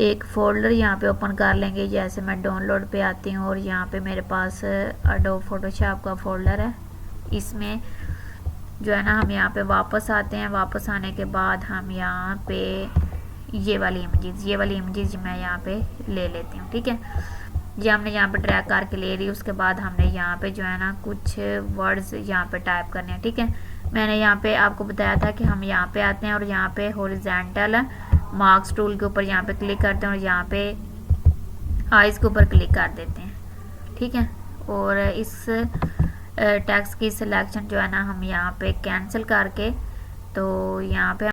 एक फ़ोल्डर यहाँ पे ओपन कर लेंगे। जैसे मैं डाउनलोड पे आती हूँ और यहाँ पे मेरे पास एडोब फोटोशॉप का फ़ोल्डर है। इसमें जो है ना हम यहाँ पे वापस आते हैं। वापस आने के बाद हम यहाँ पे ये वाली इमेजेस मैं यहाँ पे ले लेती हूँ। ठीक है, ये हमने यहाँ पे ड्रैग करके ले ली। उसके बाद हमने यहाँ पे जो है ना कुछ वर्ड्स यहाँ पे टाइप करने हैं। ठीक है, मैंने यहाँ पे आपको बताया था कि हम यहाँ पे आते हैं और यहाँ पे हॉरिजॉन्टल मार्क्स टूल के ऊपर यहाँ पे क्लिक करते हैं और यहाँ पे आइज़ के ऊपर क्लिक कर देते हैं। ठीक है, और इस टेक्स्ट की सिलेक्शन जो है ना हम यहाँ पे कैंसिल करके तो यहाँ पे